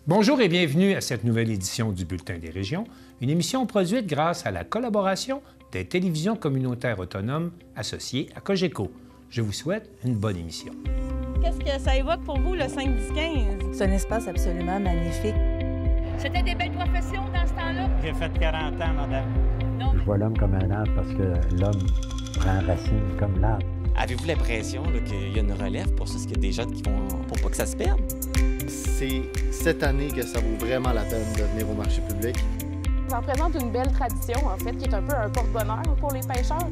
Bonjour et bienvenue à cette nouvelle édition du Bulletin des régions, une émission produite grâce à la collaboration des télévisions communautaires autonomes associées à Cogeco. Je vous souhaite une bonne émission. Qu'est-ce que ça évoque pour vous, le 5-10-15? C'est un espace absolument magnifique. C'était des belles professions dans ce temps-là? J'ai fait 40 ans, madame. Non. Je vois l'homme comme un arbre parce que l'homme prend racine comme l'arbre. Avez-vous l'impression qu'il y a une relève pour ça? Est-ce qu'il y a des jeunes qui vont pour pas que ça se perde? C'est cette année que ça vaut vraiment la peine de venir au marché public. Ça représente une belle tradition, en fait, qui est un peu un porte-bonheur pour les pêcheurs.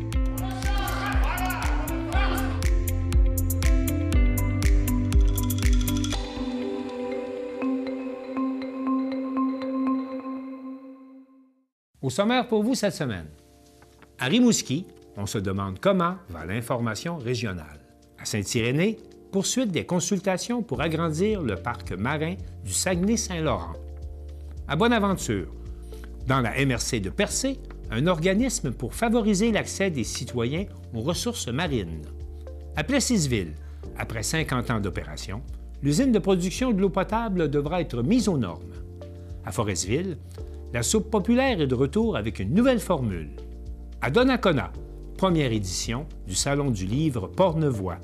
Au sommaire pour vous cette semaine. À Rimouski, on se demande comment va l'information régionale. À Saint-Irénée, poursuite des consultations pour agrandir le parc marin du Saguenay-Saint-Laurent. À Bonaventure, dans la MRC de Percé, un organisme pour favoriser l'accès des citoyens aux ressources marines. À Plessisville, après 50 ans d'opération, l'usine de production de l'eau potable devra être mise aux normes. À Forestville, la soupe populaire est de retour avec une nouvelle formule. À Donnacona, première édition du Salon du livre Portnevoix.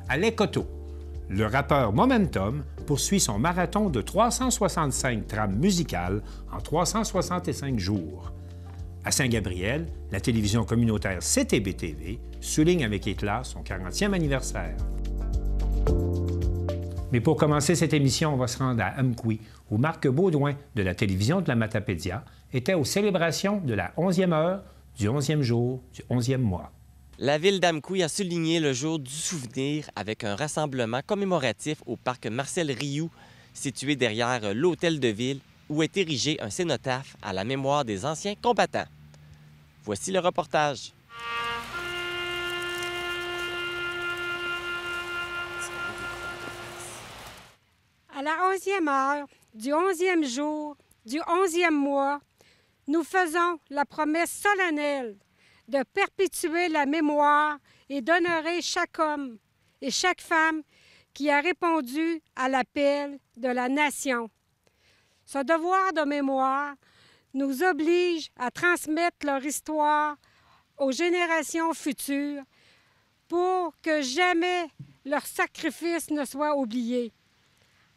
À Lécoto, le rappeur Momentum poursuit son marathon de 365 trames musicales en 365 jours. À Saint-Gabriel, la télévision communautaire CTB-TV souligne avec éclat son 40e anniversaire. Mais pour commencer cette émission, on va se rendre à Amqui, où Marc Baudouin de la télévision de la Matapédia était aux célébrations de la 11e heure du 11e jour du 11e mois. La ville d'Amqui a souligné le jour du souvenir avec un rassemblement commémoratif au parc Marcel Rioux, situé derrière l'hôtel de ville, où est érigé un cénotaphe à la mémoire des anciens combattants. Voici le reportage. À la 11e heure du 11e jour du 11e mois, nous faisons la promesse solennelle de perpétuer la mémoire et d'honorer chaque homme et chaque femme qui a répondu à l'appel de la nation. Ce devoir de mémoire nous oblige à transmettre leur histoire aux générations futures pour que jamais leur sacrifice ne soit oublié.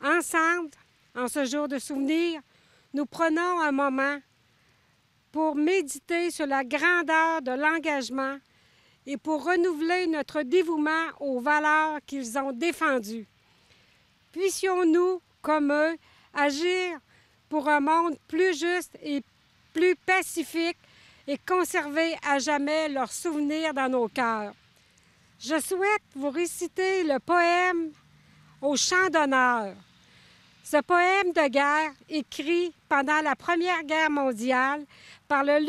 Ensemble, en ce jour de souvenir, nous prenons un moment pour méditer sur la grandeur de l'engagement et pour renouveler notre dévouement aux valeurs qu'ils ont défendues. Puissions-nous, comme eux, agir pour un monde plus juste et plus pacifique et conserver à jamais leurs souvenirs dans nos cœurs. Je souhaite vous réciter le poème « Au chant d'honneur ». Ce poème de guerre, écrit pendant la Première Guerre mondiale par le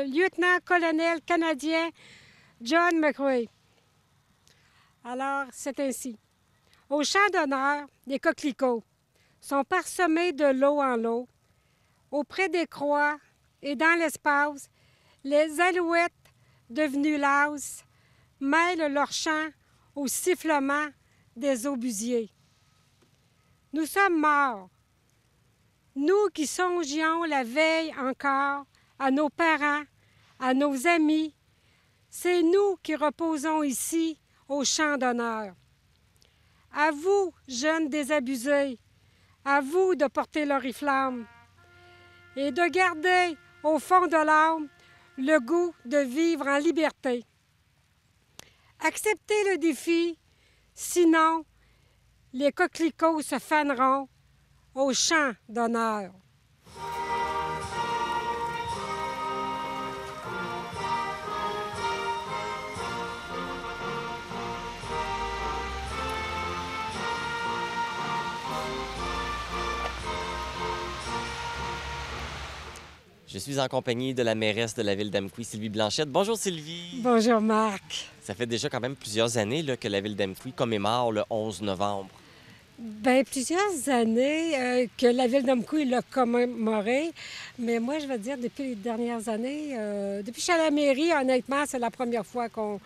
lieutenant-colonel canadien John McCrae. Alors, c'est ainsi. Au champ d'honneur, les coquelicots sont parsemés de lot en lot. Auprès des croix et dans l'espace, les alouettes devenues lasses mêlent leur chant au sifflement des obusiers. Nous sommes morts, nous qui songions la veille encore à nos parents, à nos amis. C'est nous qui reposons ici au champ d'honneur. À vous, jeunes désabusés, à vous de porter l'oriflamme et de garder au fond de l'âme le goût de vivre en liberté. Acceptez le défi, sinon les coquelicots se faneront au champ d'honneur. Je suis en compagnie de la mairesse de la ville d'Amqui, Sylvie Blanchette. Bonjour Sylvie. Bonjour Marc. Ça fait déjà quand même plusieurs années là, que la ville d'Amqui commémore le 11 novembre. Bien, plusieurs années que la ville d'Amqui l'a commémoré, mais moi, je vais dire, depuis les dernières années, depuis que je suis à la mairie, honnêtement, c'est la première fois qu'on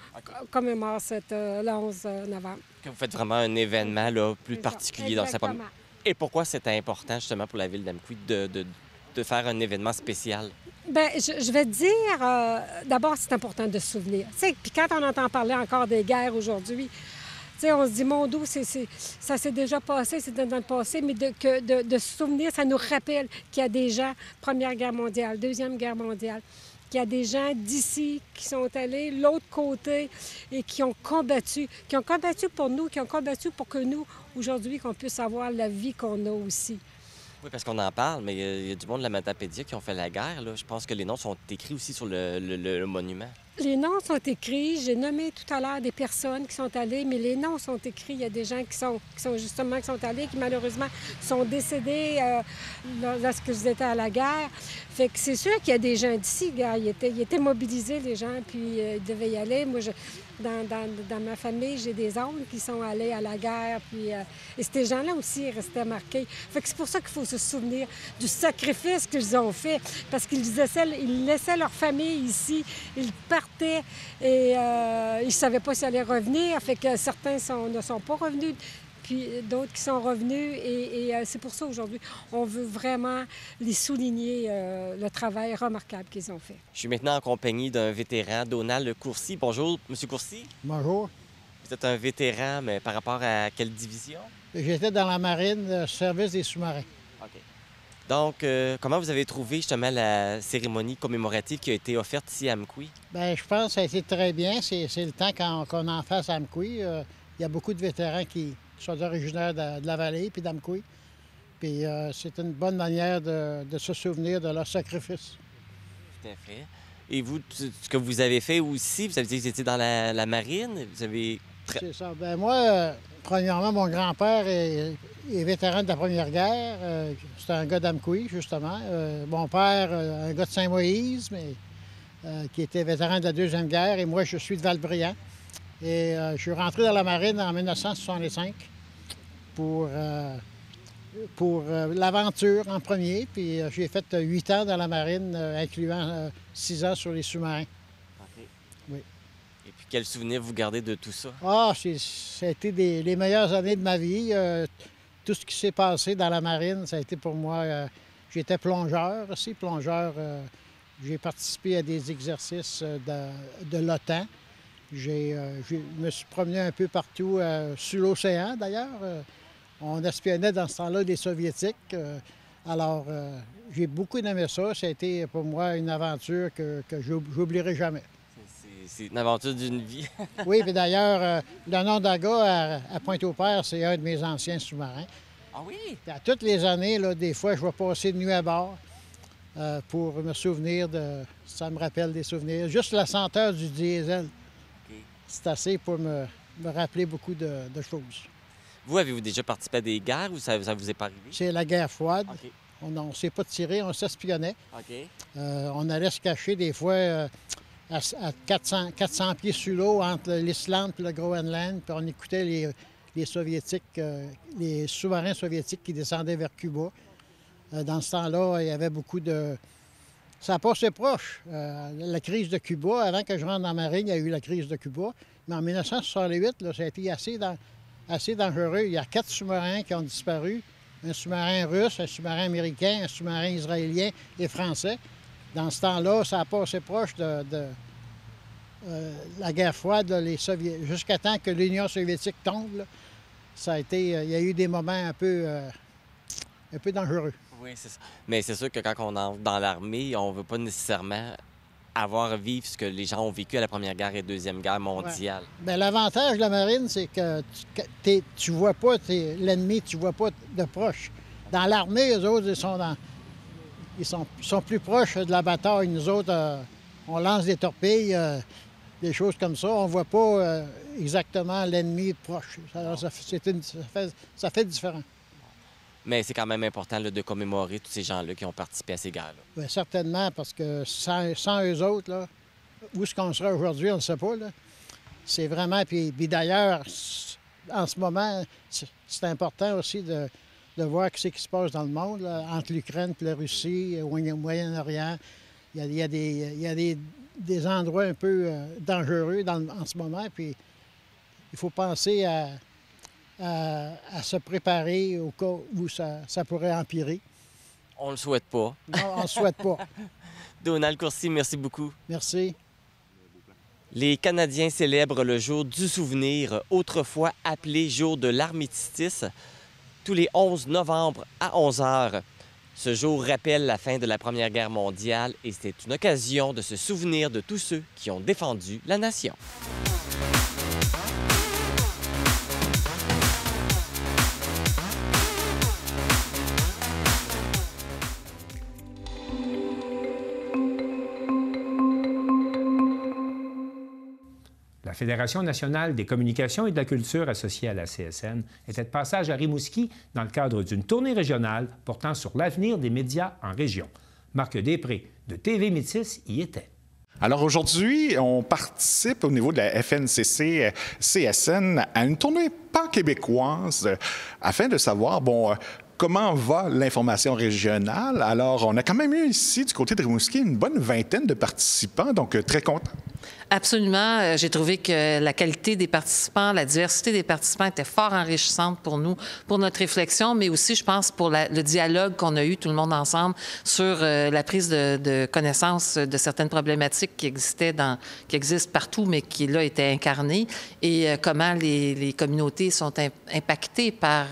commémore le 11 novembre. Que vous faites vraiment un événement là, plus particulier dans sa Exactement. Et pourquoi c'était important, justement, pour la ville d'Amqui de faire un événement spécial? Bien, je vais te dire, d'abord, c'est important de se souvenir. Tu sais, puis quand on entend parler encore des guerres aujourd'hui, tu sais, on se dit, mon Dieu, ça s'est déjà passé, c'est dans le passé, mais de se souvenir, ça nous rappelle qu'il y a des gens, Première Guerre mondiale, Deuxième Guerre mondiale, qu'il y a des gens d'ici qui sont allés de l'autre côté et qui ont combattu pour nous, qui ont combattu pour que nous, aujourd'hui, qu'on puisse avoir la vie qu'on a aussi. Oui, parce qu'on en parle, mais il y a du monde de la Matapédia qui ont fait la guerre. Là. Je pense que les noms sont écrits aussi sur le monument. Les noms sont écrits. J'ai nommé tout à l'heure des personnes qui sont allées, mais les noms sont écrits. Il y a des gens qui sont allés, qui malheureusement sont décédés lorsqu'ils étaient à la guerre. Fait que c'est sûr qu'il y a des gens d'ici, gars. Ils étaient mobilisés, les gens, puis ils devaient y aller. Moi, dans ma famille, j'ai des oncles qui sont allés à la guerre, puis et ces gens-là aussi restaient marqués. Fait que c'est pour ça qu'il faut se souvenir du sacrifice qu'ils ont fait, parce qu'ils laissaient leur famille ici, ils partaient et ils ne savaient pas s'ils allaient revenir. Fait que certains ne sont pas revenus, puis d'autres qui sont revenus. Et c'est pour ça aujourd'hui, on veut vraiment les souligner, le travail remarquable qu'ils ont fait. Je suis maintenant en compagnie d'un vétéran, Donald Courcy. Bonjour, M. Courcy. Bonjour. Vous êtes un vétéran, mais par rapport à quelle division? J'étais dans la marine, service des sous-marins. OK. Donc, comment vous avez trouvé justement la cérémonie commémorative qui a été offerte ici à Amqui? Bien, je pense que ça a été très bien. C'est le temps qu'on en fasse à Amqui. Il y a beaucoup de vétérans qui sont originaires de la vallée puis d'Amqui. Puis c'est une bonne manière de se souvenir de leur sacrifice. Tout à fait. Et vous, ce que vous avez fait aussi, vous avez dit que vous étiez dans la marine, vous avez... C'est ça. Bien, moi, premièrement, mon grand-père est vétéran de la Première Guerre. C'était un gars d'Amqui, justement. Mon père, un gars de Saint-Moïse, mais qui était vétéran de la Deuxième Guerre. Et moi, je suis de Val-Briand. Et je suis rentré dans la marine en 1965 pour l'aventure en premier. Puis j'ai fait 8 ans dans la marine, incluant 6 ans sur les sous-marins. OK. Oui. Et puis, quel souvenir vous gardez de tout ça? Ah, ça a été les meilleures années de ma vie. Tout ce qui s'est passé dans la marine, ça a été pour moi... j'étais plongeur aussi, j'ai participé à des exercices de l'OTAN. Je me suis promené un peu partout sur l'océan, d'ailleurs. On espionnait dans ce temps-là des Soviétiques. Alors, j'ai beaucoup aimé ça. Ça a été pour moi une aventure que j'oublierai jamais. C'est une aventure d'une vie. Oui, puis d'ailleurs, le Nondaga à Pointe-au-Père, c'est un de mes anciens sous-marins. Ah oui? Puis à toutes les années, là, des fois, je vais passer de nuit à bord pour me souvenir de... Ça me rappelle des souvenirs. Juste la senteur du diesel, Okay. c'est assez pour me rappeler beaucoup de choses. Vous, avez-vous déjà participé à des guerres ou ça vous est pas arrivé? C'est la guerre froide. OK. On ne s'est pas tiré, on s'espionnait. OK. On allait se cacher des fois à 400 pieds sous l'eau entre l'Islande et le Groenland, puis on écoutait les Soviétiques, les sous-marins soviétiques qui descendaient vers Cuba. Dans ce temps-là, il y avait beaucoup de... Ça passait proche. La crise de Cuba, avant que je rentre dans la marine, il y a eu la crise de Cuba. Mais en 1968, là, ça a été assez dangereux. Il y a 4 sous-marins qui ont disparu. Un sous-marin russe, un sous-marin américain, un sous-marin israélien et français. Dans ce temps-là, ça a passé proche de la guerre froide, là, jusqu'à temps que l'Union soviétique tombe. Là, ça a été, il y a eu des moments un peu dangereux. Oui, c'est ça. Mais c'est sûr que quand on entre dans l'armée, on ne veut pas nécessairement avoir à vivre ce que les gens ont vécu à la Première Guerre et Deuxième Guerre mondiale. Ouais. Bien, l'avantage de la marine, c'est que tu vois pas l'ennemi, tu vois pas de proche. Dans l'armée, eux autres, ils sont plus proches de la bataille. Nous autres, on lance des torpilles, des choses comme ça. On voit pas exactement l'ennemi proche. Ça fait différent. Mais c'est quand même important là, de commémorer tous ces gens-là qui ont participé à ces guerres-là. Bien, certainement, parce que sans eux autres, là, où est-ce qu'on sera aujourd'hui, on ne sait pas. Là. C'est vraiment... Puis d'ailleurs, en ce moment, c'est important aussi de voir ce qui se passe dans le monde, là, entre l'Ukraine et la Russie, au Moyen-Orient. Il y a des endroits un peu dangereux en ce moment. Puis il faut penser à se préparer au cas où ça pourrait empirer. On le souhaite pas. Non, on ne le souhaite pas. Donald Courcy, merci beaucoup. Merci. Les Canadiens célèbrent le jour du souvenir, autrefois appelé jour de l'armistice, tous les 11 novembre à 11 h. Ce jour rappelle la fin de la Première Guerre mondiale et c'est une occasion de se souvenir de tous ceux qui ont défendu la nation. La Fédération nationale des communications et de la culture associée à la CSN était de passage à Rimouski dans le cadre d'une tournée régionale portant sur l'avenir des médias en région. Marc Després de TV Métis y était. Alors aujourd'hui, on participe au niveau de la FNCC-CSN à une tournée pan-québécoise afin de savoir, comment va l'information régionale. Alors, on a quand même eu ici, du côté de Rimouski, une bonne vingtaine de participants, donc très contents. Absolument. J'ai trouvé que la qualité des participants, la diversité des participants était fort enrichissante pour nous, pour notre réflexion, mais aussi, je pense, pour le dialogue qu'on a eu tout le monde ensemble sur la prise de connaissance de certaines problématiques qui existent partout, mais qui, là, étaient incarnées, et comment les communautés sont impactées par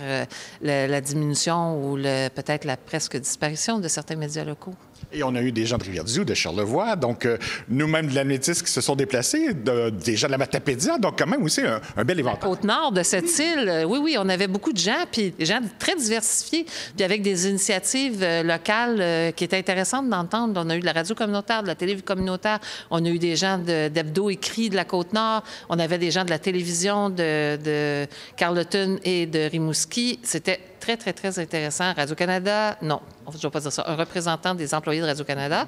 la diminution ou peut-être la presque disparition de certains médias locaux. Et on a eu des gens de Rivière-du-Loup, de Charlevoix, donc nous-mêmes de la Métis qui se sont déplacés, des gens de la Matapédia, donc quand même aussi un bel éventail. La Côte-Nord de cette île, oui, on avait beaucoup de gens, puis des gens très diversifiés, puis avec des initiatives locales qui étaient intéressantes d'entendre. On a eu de la radio communautaire, de la télé communautaire, on a eu des gens d'hebdo écrit de la Côte-Nord, on avait des gens de la télévision de Carleton et de Rimouski. C'était très, très, très intéressant. Radio-Canada, non, je ne vais pas dire ça, un représentant des employés de Radio-Canada.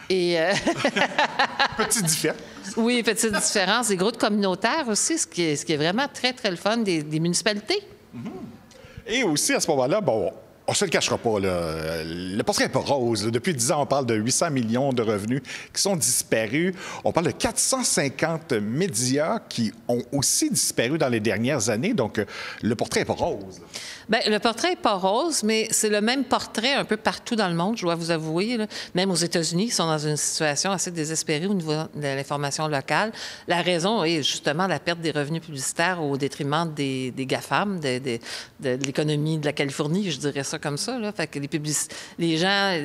Et petite différence. Oui, petite différence. Des groupes communautaires aussi, ce qui est vraiment très, très le fun, des municipalités. Et aussi, à ce moment-là, on ne se le cachera pas, là. Le portrait n'est pas rose. Depuis 10 ans, on parle de 800 millions de revenus qui sont disparus. On parle de 450 médias qui ont aussi disparu dans les dernières années. Donc, le portrait n'est pas rose. Bien, le portrait n'est pas rose, mais c'est le même portrait un peu partout dans le monde, je dois vous avouer. Là. Même aux États-Unis, ils sont dans une situation assez désespérée au niveau de l'information locale. La raison est justement la perte des revenus publicitaires au détriment des GAFAM, de l'économie de la Californie, je dirais ça comme ça. Là. Fait que les gens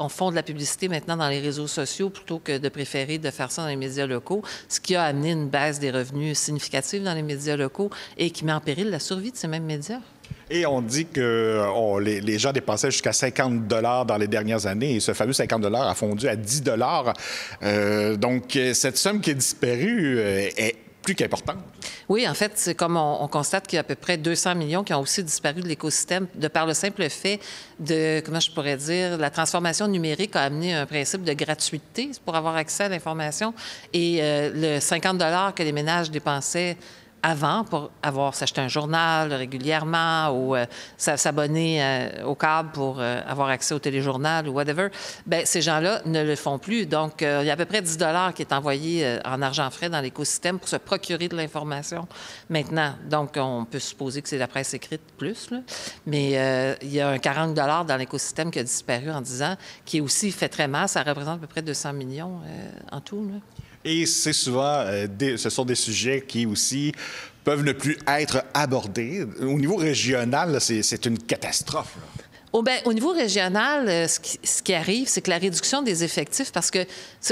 font de la publicité maintenant dans les réseaux sociaux plutôt que de préférer de faire ça dans les médias locaux, ce qui a amené une baisse des revenus significative dans les médias locaux et qui met en péril la survie de ces mêmes médias. Et on dit que les gens dépensaient jusqu'à 50 $ dans les dernières années et ce fameux 50 $ a fondu à 10 $. Donc, cette somme qui est disparue est plus qu'importante. Oui, en fait, c'est comme on constate qu'il y a à peu près 200 millions qui ont aussi disparu de l'écosystème de par le simple fait de, comment je pourrais dire, la transformation numérique a amené un principe de gratuité pour avoir accès à l'information et le 50 $ que les ménages dépensaient avant pour s'acheter un journal régulièrement ou s'abonner au câble pour avoir accès au téléjournal ou whatever, bien, ces gens-là ne le font plus. Donc, il y a à peu près 10 $ qui est envoyé en argent frais dans l'écosystème pour se procurer de l'information maintenant. Donc, on peut supposer que c'est la presse écrite plus, là. Mais il y a un 40 $ dans l'écosystème qui a disparu en 10 ans, qui aussi fait très mal. Ça représente à peu près 200 millions en tout, là. Et c'est souvent, ce sont des sujets qui aussi peuvent ne plus être abordés. Au niveau régional, c'est une catastrophe, là. Au niveau régional, ce qui arrive, c'est que la réduction des effectifs, parce que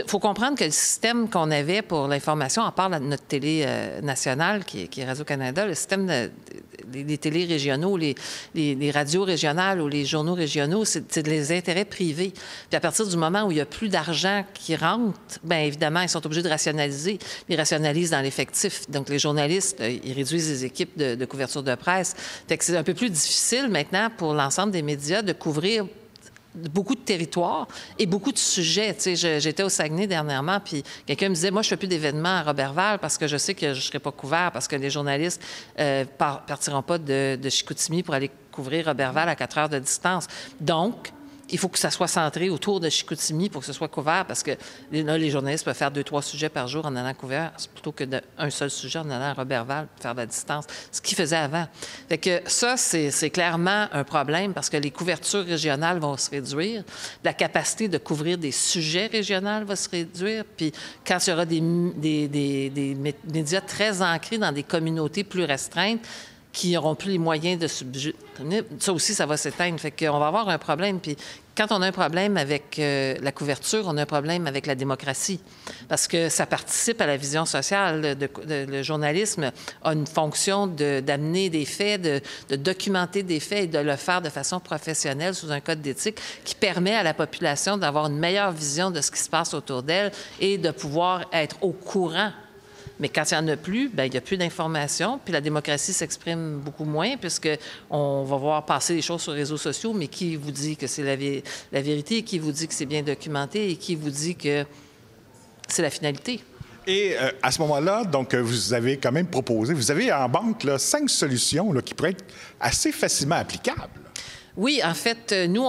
faut comprendre que le système qu'on avait pour l'information, à part notre télé nationale, qui est Radio-Canada, le système des télés régionaux, les radios régionales ou les journaux régionaux, c'est des intérêts privés. Puis à partir du moment où il n'y a plus d'argent qui rentre, bien évidemment, ils sont obligés de rationaliser. Ils rationalisent dans l'effectif. Donc les journalistes, ils réduisent les équipes de couverture de presse. Fait que c'est un peu plus difficile maintenant pour l'ensemble des médias de couvrir beaucoup de territoires et beaucoup de sujets. Tu sais, j'étais au Saguenay dernièrement, puis quelqu'un me disait, moi, je fais plus d'événements à Robertval parce que je sais que je ne serai pas couvert, parce que les journalistes partiront pas de Chicoutimi pour aller couvrir Robertval à 4 heures de distance. Donc, il faut que ça soit centré autour de Chicoutimi pour que ce soit couvert, parce que là, les journalistes peuvent faire 2-3 sujets par jour en allant couvert, plutôt que d'un seul sujet en allant à Roberval pour faire de la distance, ce qu'ils faisaient avant. Fait que ça, c'est clairement un problème, parce que les couvertures régionales vont se réduire, la capacité de couvrir des sujets régionaux va se réduire, puis quand il y aura des médias très ancrés dans des communautés plus restreintes, qui n'auront plus les moyens de subvenir, ça aussi, ça va s'éteindre. Fait qu'on va avoir un problème. Puis quand on a un problème avec la couverture, on a un problème avec la démocratie. Parce que ça participe à la vision sociale. Le journalisme a une fonction d'amener des faits, de documenter des faits et de le faire de façon professionnelle sous un code d'éthique qui permet à la population d'avoir une meilleure vision de ce qui se passe autour d'elle et de pouvoir être au courant. Mais quand il n'y en a plus, bien, il n'y a plus d'informations, puis la démocratie s'exprime beaucoup moins, puisqu'on va voir passer les choses sur les réseaux sociaux, mais qui vous dit que c'est la vérité, qui vous dit que c'est bien documenté et qui vous dit que c'est la finalité? Et à ce moment-là, donc, vous avez quand même proposé, vous avez en banque là, 5 solutions là, qui pourraient être assez facilement applicables. Oui, en fait, nous,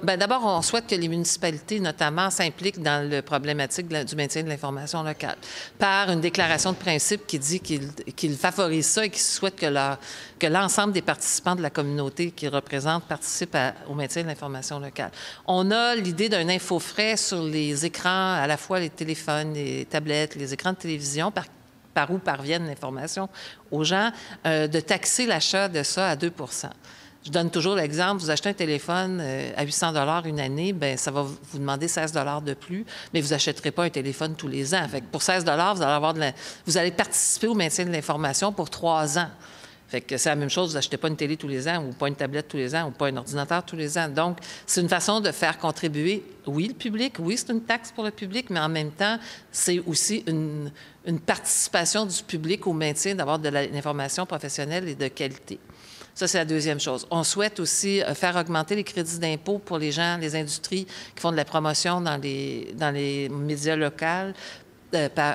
d'abord, on souhaite que les municipalités, notamment, s'impliquent dans la problématique du maintien de l'information locale par une déclaration de principe qui dit qu'ils favorisent ça et qu'ils souhaitent que l'ensemble des participants de la communauté qu'ils représentent participent au maintien de l'information locale. On a l'idée d'un infofrais sur les écrans, à la fois les téléphones, les tablettes, les écrans de télévision, par où parviennent l'information aux gens, de taxer l'achat de ça à 2 %. Je donne toujours l'exemple, vous achetez un téléphone à 800 $ une année, bien, ça va vous demander 16 $ de plus, mais vous n'achèterez pas un téléphone tous les ans. Fait que pour 16 $, vous allez participer au maintien de l'information pour 3 ans. Fait que c'est la même chose, vous n'achetez pas une télé tous les ans, ou pas une tablette tous les ans, ou pas un ordinateur tous les ans. Donc, c'est une façon de faire contribuer, oui, le public, oui, c'est une taxe pour le public, mais en même temps, c'est aussi une participation du public au maintien d'avoir de l'information professionnelle et de qualité. Ça, c'est la deuxième chose. On souhaite aussi faire augmenter les crédits d'impôt pour les gens, les industries qui font de la promotion dans les médias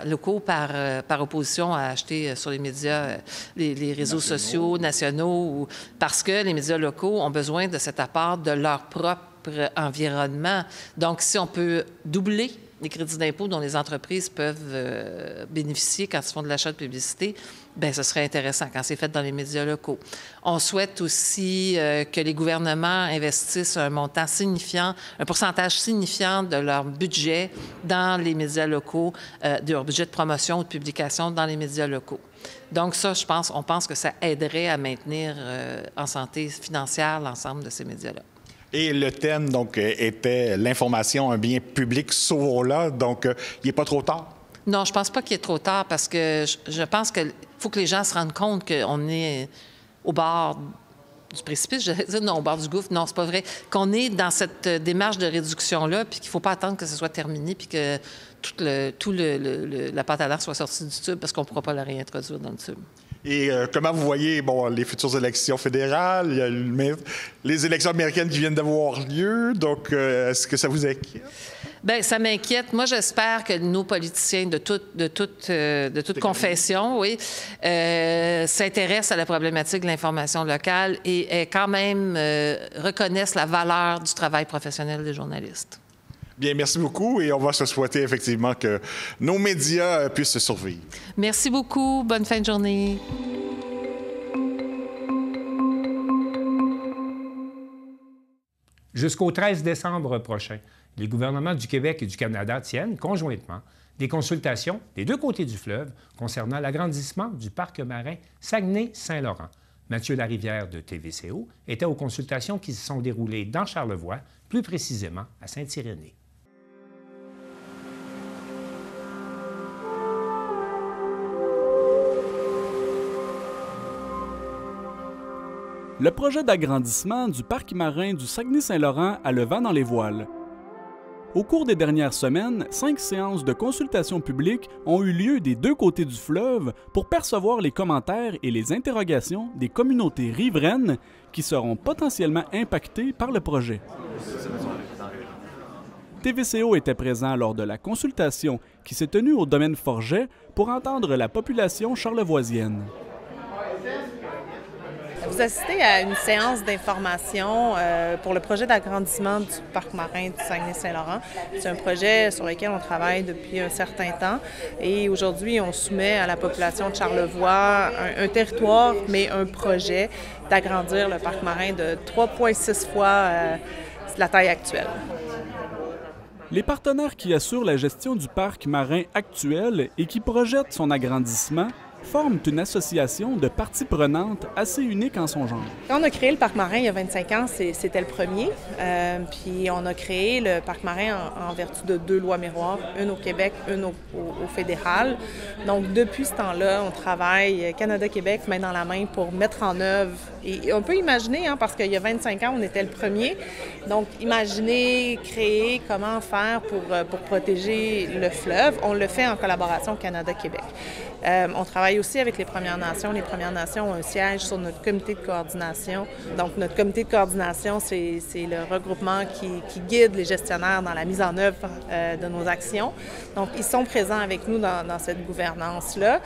locaux par opposition à acheter sur les médias, les réseaux sociaux nationaux, parce que les médias locaux ont besoin de cet apport de leur propre environnement. Donc, si on peut doubler les crédits d'impôt dont les entreprises peuvent bénéficier quand ils font de l'achat de publicité, bien, ce serait intéressant quand c'est fait dans les médias locaux. On souhaite aussi que les gouvernements investissent un montant signifiant, un pourcentage signifiant de leur budget dans les médias locaux, de leur budget de promotion ou de publication dans les médias locaux. Donc ça, on pense que ça aiderait à maintenir en santé financière l'ensemble de ces médias-là. Et le thème, donc, était l'information, un bien public, sauvons-la. Donc, il n'est pas trop tard? Non, je ne pense pas qu'il est trop tard parce que je pense qu'il faut que les gens se rendent compte qu'on est au bord du précipice. J'allais dire non, au bord du gouffre. Non, c'est pas vrai. Qu'on est dans cette démarche de réduction-là, puis qu'il ne faut pas attendre que ce soit terminé, puis que la pâte à l'air soit sortie du tube parce qu'on ne pourra pas la réintroduire dans le tube. Et comment vous voyez les futures élections fédérales, il y a les élections américaines qui viennent d'avoir lieu, donc est-ce que ça vous inquiète? Bien, ça m'inquiète. Moi, j'espère que nos politiciens de toute confession, oui, s'intéressent à la problématique de l'information locale et quand même reconnaissent la valeur du travail professionnel des journalistes. Bien, merci beaucoup et on va se souhaiter effectivement que nos médias puissent survivre. Merci beaucoup. Bonne fin de journée. Jusqu'au 13 décembre prochain, les gouvernements du Québec et du Canada tiennent conjointement des consultations des deux côtés du fleuve concernant l'agrandissement du parc marin Saguenay-Saint-Laurent. Mathieu Larivière de TVCO était aux consultations qui se sont déroulées dans Charlevoix, plus précisément à Saint-Irénée. Le projet d'agrandissement du parc marin du Saguenay-Saint-Laurent a le vent dans les voiles. Au cours des dernières semaines, 5 séances de consultation publique ont eu lieu des deux côtés du fleuve pour percevoir les commentaires et les interrogations des communautés riveraines qui seront potentiellement impactées par le projet. TVCO était présent lors de la consultation qui s'est tenue au domaine Forget pour entendre la population charlevoisienne. Vous assistez à une séance d'information pour le projet d'agrandissement du parc marin du Saguenay-Saint-Laurent. C'est un projet sur lequel on travaille depuis un certain temps et aujourd'hui, on soumet à la population de Charlevoix un territoire, mais un projet d'agrandir le parc marin de 3,6 fois la taille actuelle. Les partenaires qui assurent la gestion du parc marin actuel et qui projettent son agrandissement forment une association de parties prenantes assez unique en son genre. Quand on a créé le parc marin il y a 25 ans, c'était le premier. Puis on a créé le parc marin en vertu de 2 lois miroirs, une au Québec, une au fédéral. Donc depuis ce temps-là, on travaille Canada-Québec main dans la main pour mettre en œuvre. Et on peut imaginer, parce qu'il y a 25 ans, on était le premier. Donc imaginer, créer, comment faire pour protéger le fleuve. On le fait en collaboration Canada-Québec. On travaille aussi avec les Premières Nations. Les Premières Nations ont un siège sur notre comité de coordination. Donc, notre comité de coordination, c'est le regroupement qui guide les gestionnaires dans la mise en œuvre de nos actions. Donc, ils sont présents avec nous dans cette gouvernance-là.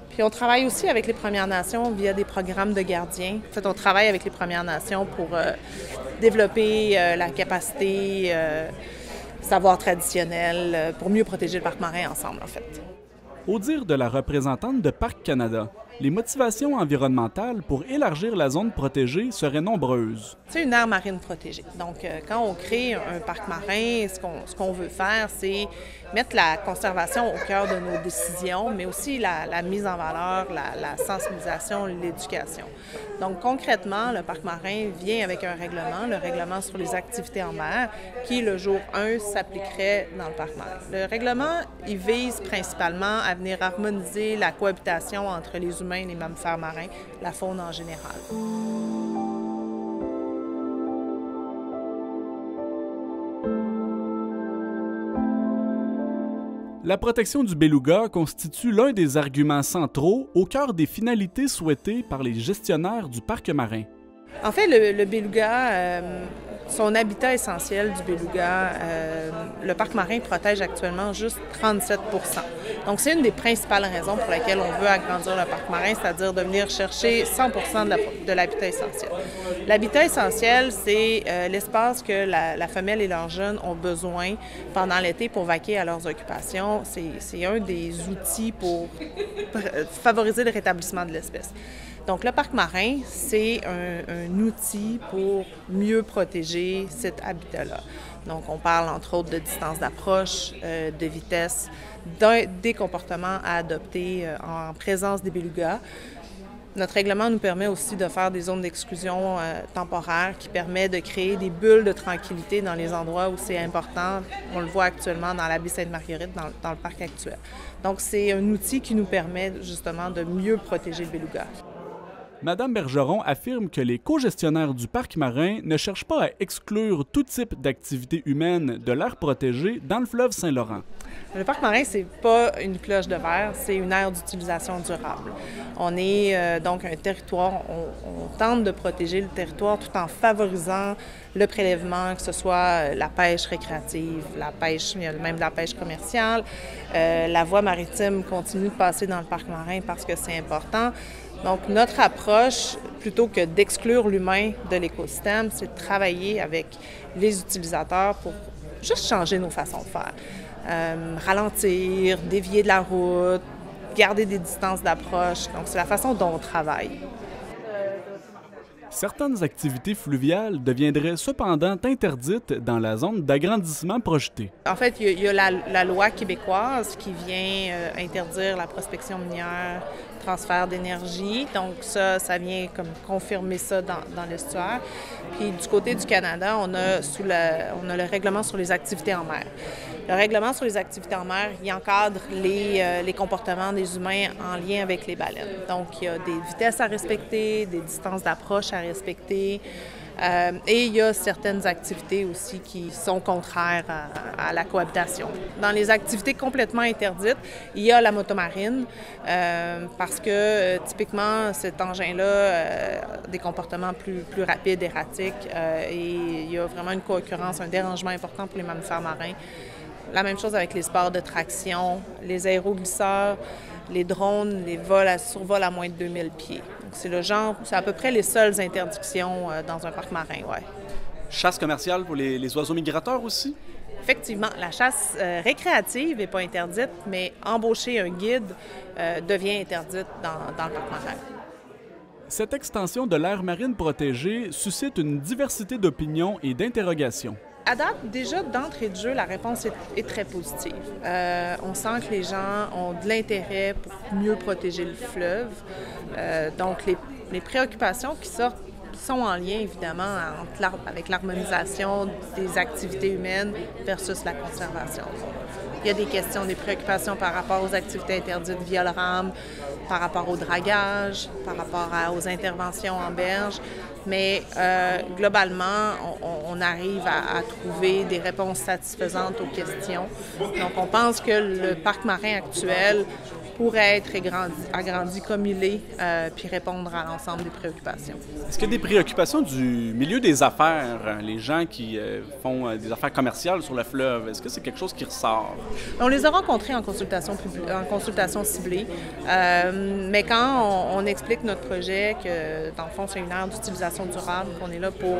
Puis, on travaille aussi avec les Premières Nations via des programmes de gardiens. En fait, on travaille avec les Premières Nations pour développer la capacité, savoir traditionnel, pour mieux protéger le parc marin ensemble, en fait. Au dire de la représentante de Parc Canada, les motivations environnementales pour élargir la zone protégée seraient nombreuses. C'est une aire marine protégée. Donc, quand on crée un parc marin, ce qu'on veut faire, c'est mettre la conservation au cœur de nos décisions, mais aussi la mise en valeur, la sensibilisation, l'éducation. Donc, concrètement, le parc marin vient avec un règlement, le règlement sur les activités en mer, qui, le jour 1, s'appliquerait dans le parc marin. Le règlement, il vise principalement à venir harmoniser la cohabitation entre les humains et les mammifères marins, la faune en général. La protection du beluga constitue l'un des arguments centraux au cœur des finalités souhaitées par les gestionnaires du parc marin. En fait, le beluga, son habitat essentiel du beluga, le parc marin protège actuellement juste 37 %. Donc, c'est une des principales raisons pour lesquelles on veut agrandir le parc marin, c'est-à-dire de venir chercher 100 % de l'habitat essentiel. L'habitat essentiel, c'est l'espace que la femelle et leurs jeunes ont besoin pendant l'été pour vaquer à leurs occupations. C'est un des outils pour favoriser le rétablissement de l'espèce. Donc, le parc marin, c'est un outil pour mieux protéger cet habitat-là. Donc, on parle entre autres de distance d'approche, de vitesse, des comportements à adopter en présence des belugas. Notre règlement nous permet aussi de faire des zones d'exclusion temporaires qui permettent de créer des bulles de tranquillité dans les endroits où c'est important. On le voit actuellement dans la baie Sainte-Marguerite, dans le parc actuel. Donc, c'est un outil qui nous permet justement de mieux protéger le beluga. Mme Bergeron affirme que les co-gestionnaires du parc marin ne cherchent pas à exclure tout type d'activité humaine de l'aire protégée dans le fleuve Saint-Laurent. Le parc marin, c'est pas une cloche de verre, c'est une aire d'utilisation durable. On est donc un territoire, on tente de protéger le territoire tout en favorisant le prélèvement, que ce soit la pêche récréative, la pêche, même la pêche commerciale. La voie maritime continue de passer dans le parc marin parce que c'est important. Donc, notre approche, plutôt que d'exclure l'humain de l'écosystème, c'est de travailler avec les utilisateurs pour juste changer nos façons de faire. Ralentir, dévier de la route, garder des distances d'approche. Donc, c'est la façon dont on travaille. Certaines activités fluviales deviendraient cependant interdites dans la zone d'agrandissement projetée. En fait, il y a la loi québécoise qui vient interdire la prospection minière, transfert d'énergie. Donc ça vient comme confirmer ça dans l'estuaire. Puis du côté du Canada, on a le règlement sur les activités en mer. Le règlement sur les activités en mer, il encadre les comportements des humains en lien avec les baleines. Donc, il y a des vitesses à respecter, des distances d'approche à respecter. Et il y a certaines activités aussi qui sont contraires à la cohabitation. Dans les activités complètement interdites, il y a la motomarine parce que typiquement cet engin-là a des comportements plus rapides, erratiques et il y a vraiment une co-occurrence, un dérangement important pour les mammifères marins. La même chose avec les sports de traction, les aéroglisseurs. les drones, les vols survolent à moins de 2000 pieds. Donc c'est à peu près les seules interdictions dans un parc marin, ouais. Chasse commerciale pour les oiseaux migrateurs aussi? Effectivement, la chasse récréative n'est pas interdite, mais embaucher un guide devient interdite dans le parc marin. Cette extension de l'aire marine protégée suscite une diversité d'opinions et d'interrogations. À date, déjà, d'entrée de jeu, la réponse est très positive. On sent que les gens ont de l'intérêt pour mieux protéger le fleuve. Donc, les préoccupations qui sortent sont en lien, évidemment, avec l'harmonisation des activités humaines versus la conservation. Il y a des questions, des préoccupations par rapport aux activités interdites via le rame, par rapport au dragage, par rapport aux interventions en berge. Mais globalement, on arrive à trouver des réponses satisfaisantes aux questions. Donc, on pense que le parc marin actuel pourrait être agrandi comme il est, puis répondre à l'ensemble des préoccupations. Est-ce qu'il y a des préoccupations du milieu des affaires, les gens qui font des affaires commerciales sur le fleuve? Est-ce que c'est quelque chose qui ressort? On les a rencontrés en consultation ciblée, mais quand on explique notre projet, que dans le fond, c'est une aire d'utilisation durable, qu'on est là pour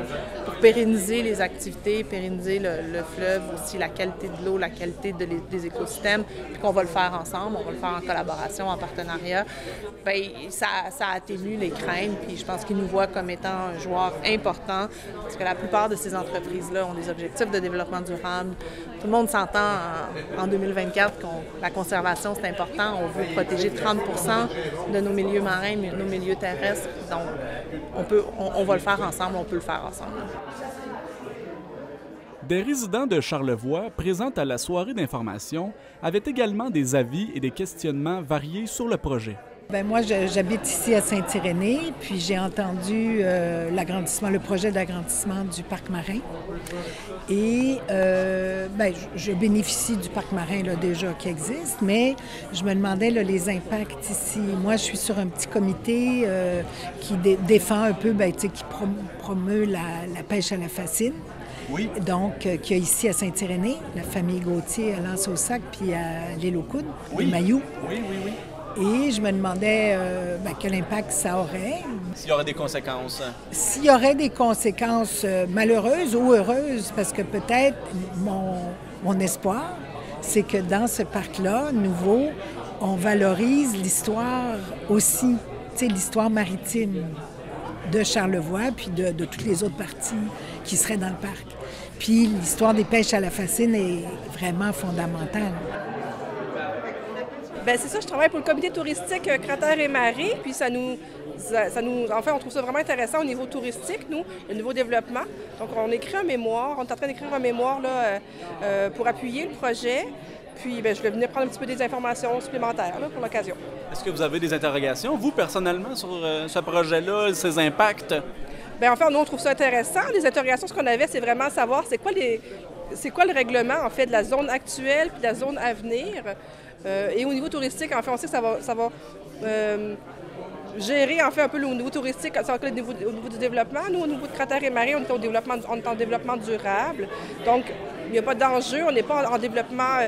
pérenniser les activités, pérenniser le fleuve, aussi la qualité de l'eau, la qualité des écosystèmes, puis qu'on va le faire ensemble, on va le faire en collaboration, en partenariat, bien, ça atténue les craintes, puis je pense qu'ils nous voient comme étant un joueur important, parce que la plupart de ces entreprises-là ont des objectifs de développement durable. Tout le monde s'entend en 2024 que la conservation, c'est important. On veut protéger 30 % de nos milieux marins, nos milieux terrestres. Donc, on va le faire ensemble, on peut le faire ensemble. Des résidents de Charlevoix, présents à la soirée d'information, avaient également des avis et des questionnements variés sur le projet. Bien, moi, j'habite ici à Saint-Irénée, puis j'ai entendu le projet d'agrandissement du parc marin. Et je bénéficie du parc marin là, déjà qui existe, mais je me demandais là, les impacts ici. Moi, je suis sur un petit comité qui défend un peu, qui promeut la pêche à la fascine. Oui. Donc, qu'il y a ici à Saint-Irénée, la famille Gauthier à l'Anse-au-Sac, puis à l'île aux Coudes, oui. le Mailloux. Oui. Et je me demandais quel impact ça aurait. S'il y aurait des conséquences. S'il y aurait des conséquences malheureuses ou heureuses, parce que peut-être mon espoir, c'est que dans ce parc-là, nouveau, on valorise l'histoire aussi, l'histoire maritime de Charlevoix, puis de toutes les autres parties qui seraient dans le parc. Puis l'histoire des pêches à la fascine est vraiment fondamentale. Bien, c'est ça, je travaille pour le comité touristique Cratère et Marée, puis en fait, on trouve ça vraiment intéressant au niveau touristique, nous, au niveau développement. Donc, on écrit un mémoire, on est en train d'écrire un mémoire là, pour appuyer le projet. Puis, bien, je vais venir prendre un petit peu des informations supplémentaires là, pour l'occasion. Est-ce que vous avez des interrogations, vous, personnellement, sur ce projet-là, ses impacts? Bien, en fait, nous, on trouve ça intéressant. Les interrogations, ce qu'on avait, c'est vraiment savoir c'est quoi le règlement, en fait, de la zone actuelle puis de la zone à venir. Et au niveau touristique, en fait, on sait que ça va gérer, en fait, un peu au niveau touristique, au niveau du développement. Nous, au niveau de Cratère et Marée, on est en développement durable. Donc, il n'y a pas d'enjeu. On n'est pas en développement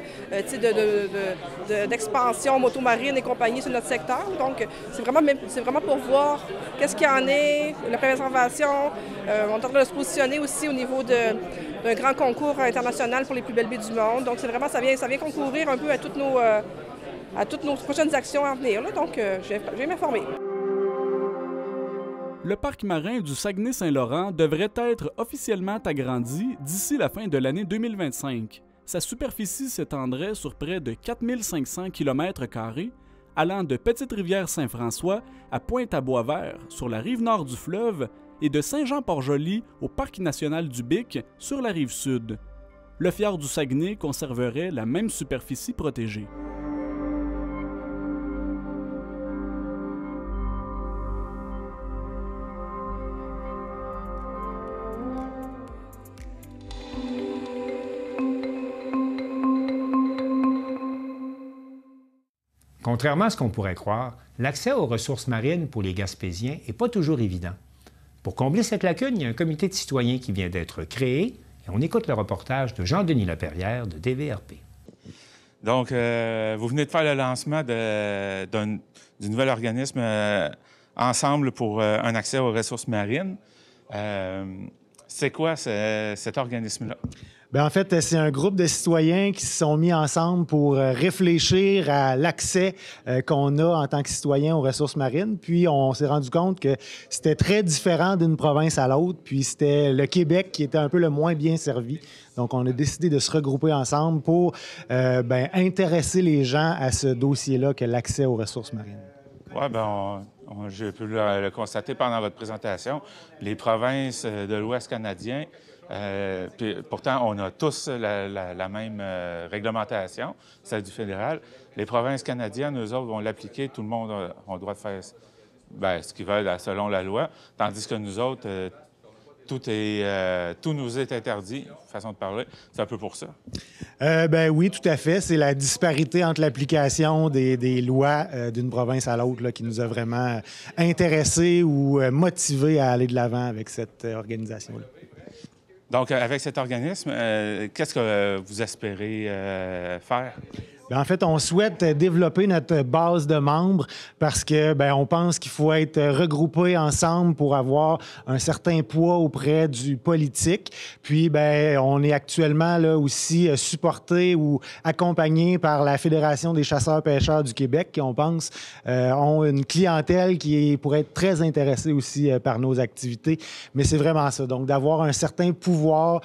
d'expansion motomarine et compagnie sur notre secteur. Donc, c'est vraiment pour voir qu'est-ce qu'il y en est, la préservation. On est en train de se positionner aussi au niveau d'un grand concours international pour les plus belles baies du monde. Donc, c'est vraiment, ça vient concourir un peu à toutes nos prochaines actions à venir. Là. Donc, je vais m'informer. Le parc marin du Saguenay-Saint-Laurent devrait être officiellement agrandi d'ici la fin de l'année 2025. Sa superficie s'étendrait sur près de 4500 km², allant de Petite-Rivière-Saint-François à Pointe-à-Boisvert, sur la rive nord du fleuve, et de Saint-Jean-Port-Joli au Parc national du Bic, sur la rive sud. Le fjord du Saguenay conserverait la même superficie protégée. Contrairement à ce qu'on pourrait croire, l'accès aux ressources marines pour les Gaspésiens n'est pas toujours évident. Pour combler cette lacune, il y a un comité de citoyens qui vient d'être créé et on écoute le reportage de Jean-Denis Laperrière de DVRP. Donc, vous venez de faire le lancement du nouvel organisme Ensemble pour un accès aux ressources marines. C'est quoi cet organisme-là? Bien, en fait, c'est un groupe de citoyens qui se sont mis ensemble pour réfléchir à l'accès qu'on a en tant que citoyen aux ressources marines. Puis, on s'est rendu compte que c'était très différent d'une province à l'autre. Puis, c'était le Québec qui était un peu le moins bien servi. Donc, on a décidé de se regrouper ensemble pour intéresser les gens à ce dossier-là, que l'accès aux ressources marines. Oui, bien, j'ai pu le constater pendant votre présentation. Les provinces de l'Ouest canadien, puis pourtant, on a tous la même réglementation, celle du fédéral. Les provinces canadiennes, eux autres, vont l'appliquer. Tout le monde a le droit de faire ce qu'ils veulent selon la loi. Tandis que nous autres, tout nous est interdit, façon de parler. C'est un peu pour ça. Oui, tout à fait. C'est la disparité entre l'application des lois d'une province à l'autre qui nous a vraiment intéressés ou motivés à aller de l'avant avec cette organisation-là. Donc, avec cet organisme, qu'est-ce que vous espérez faire? Bien, en fait, on souhaite développer notre base de membres parce que on pense qu'il faut être regroupés ensemble pour avoir un certain poids auprès du politique. Puis, on est actuellement là aussi supporté ou accompagné par la Fédération des chasseurs-pêcheurs du Québec qui, on pense, ont une clientèle qui pourrait être très intéressée aussi par nos activités. Mais c'est vraiment ça. Donc, d'avoir un certain pouvoir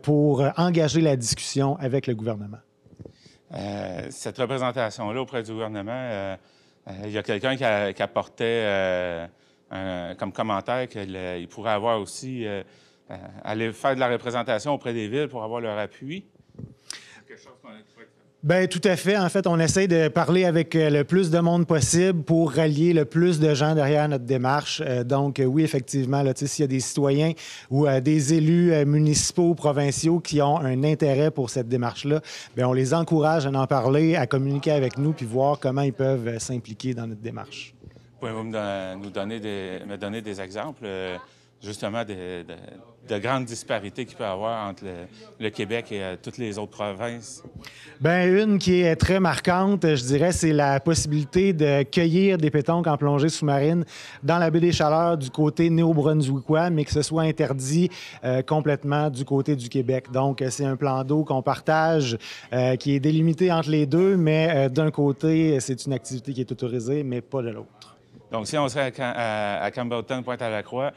pour engager la discussion avec le gouvernement. Cette représentation-là auprès du gouvernement, il y a quelqu'un qui apportait comme commentaire qu'il pourrait avoir aussi aller faire de la représentation auprès des villes pour avoir leur appui. Quelque chose qu'on pourrait... Bien, tout à fait. En fait, on essaie de parler avec le plus de monde possible pour rallier le plus de gens derrière notre démarche. Donc, oui, effectivement, s'il y a des citoyens ou des élus municipaux, provinciaux qui ont un intérêt pour cette démarche-là, bien, on les encourage à en parler, à communiquer avec nous puis voir comment ils peuvent s'impliquer dans notre démarche. Pouvez-vous me donner des exemples, justement, de grandes disparités qu'il peut y avoir entre le Québec et toutes les autres provinces? Bien, une qui est très marquante, je dirais, c'est la possibilité de cueillir des pétoncles en plongée sous-marine dans la baie des Chaleurs du côté néo-brunswickois, mais que ce soit interdit complètement du côté du Québec. Donc, c'est un plan d'eau qu'on partage, qui est délimité entre les deux, mais d'un côté, c'est une activité qui est autorisée, mais pas de l'autre. Donc, si on serait à Campbellton, Pointe-à-la-Croix,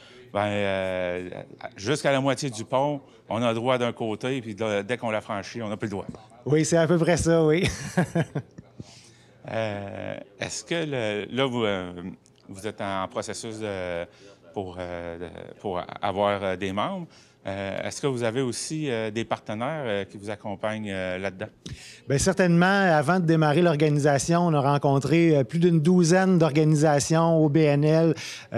jusqu'à la moitié du pont, on a le droit d'un côté, puis dès qu'on l'a franchi, on n'a plus le droit. Oui, c'est à peu près ça, oui. Est-ce que vous êtes en processus pour avoir des membres? Est-ce que vous avez aussi des partenaires qui vous accompagnent là-dedans? Bien, certainement. Avant de démarrer l'organisation, on a rencontré plus d'une douzaine d'organisations au BNL,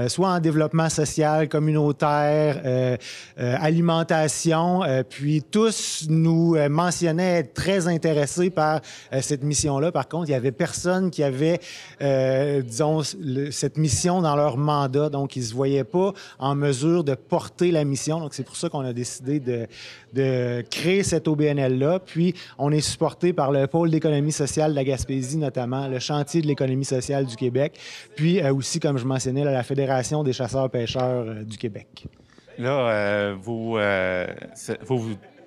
soit en développement social, communautaire, alimentation. Puis tous nous mentionnaient être très intéressés par cette mission-là. Par contre, il n'y avait personne qui avait, cette mission dans leur mandat. Donc, ils ne se voyaient pas en mesure de porter la mission. Donc, c'est pour ça qu'on a décidé de créer cette OBNL-là. Puis, on est supporté par le pôle d'économie sociale de la Gaspésie, notamment le chantier de l'économie sociale du Québec, puis aussi, comme je mentionnais, la Fédération des chasseurs-pêcheurs du Québec. Là,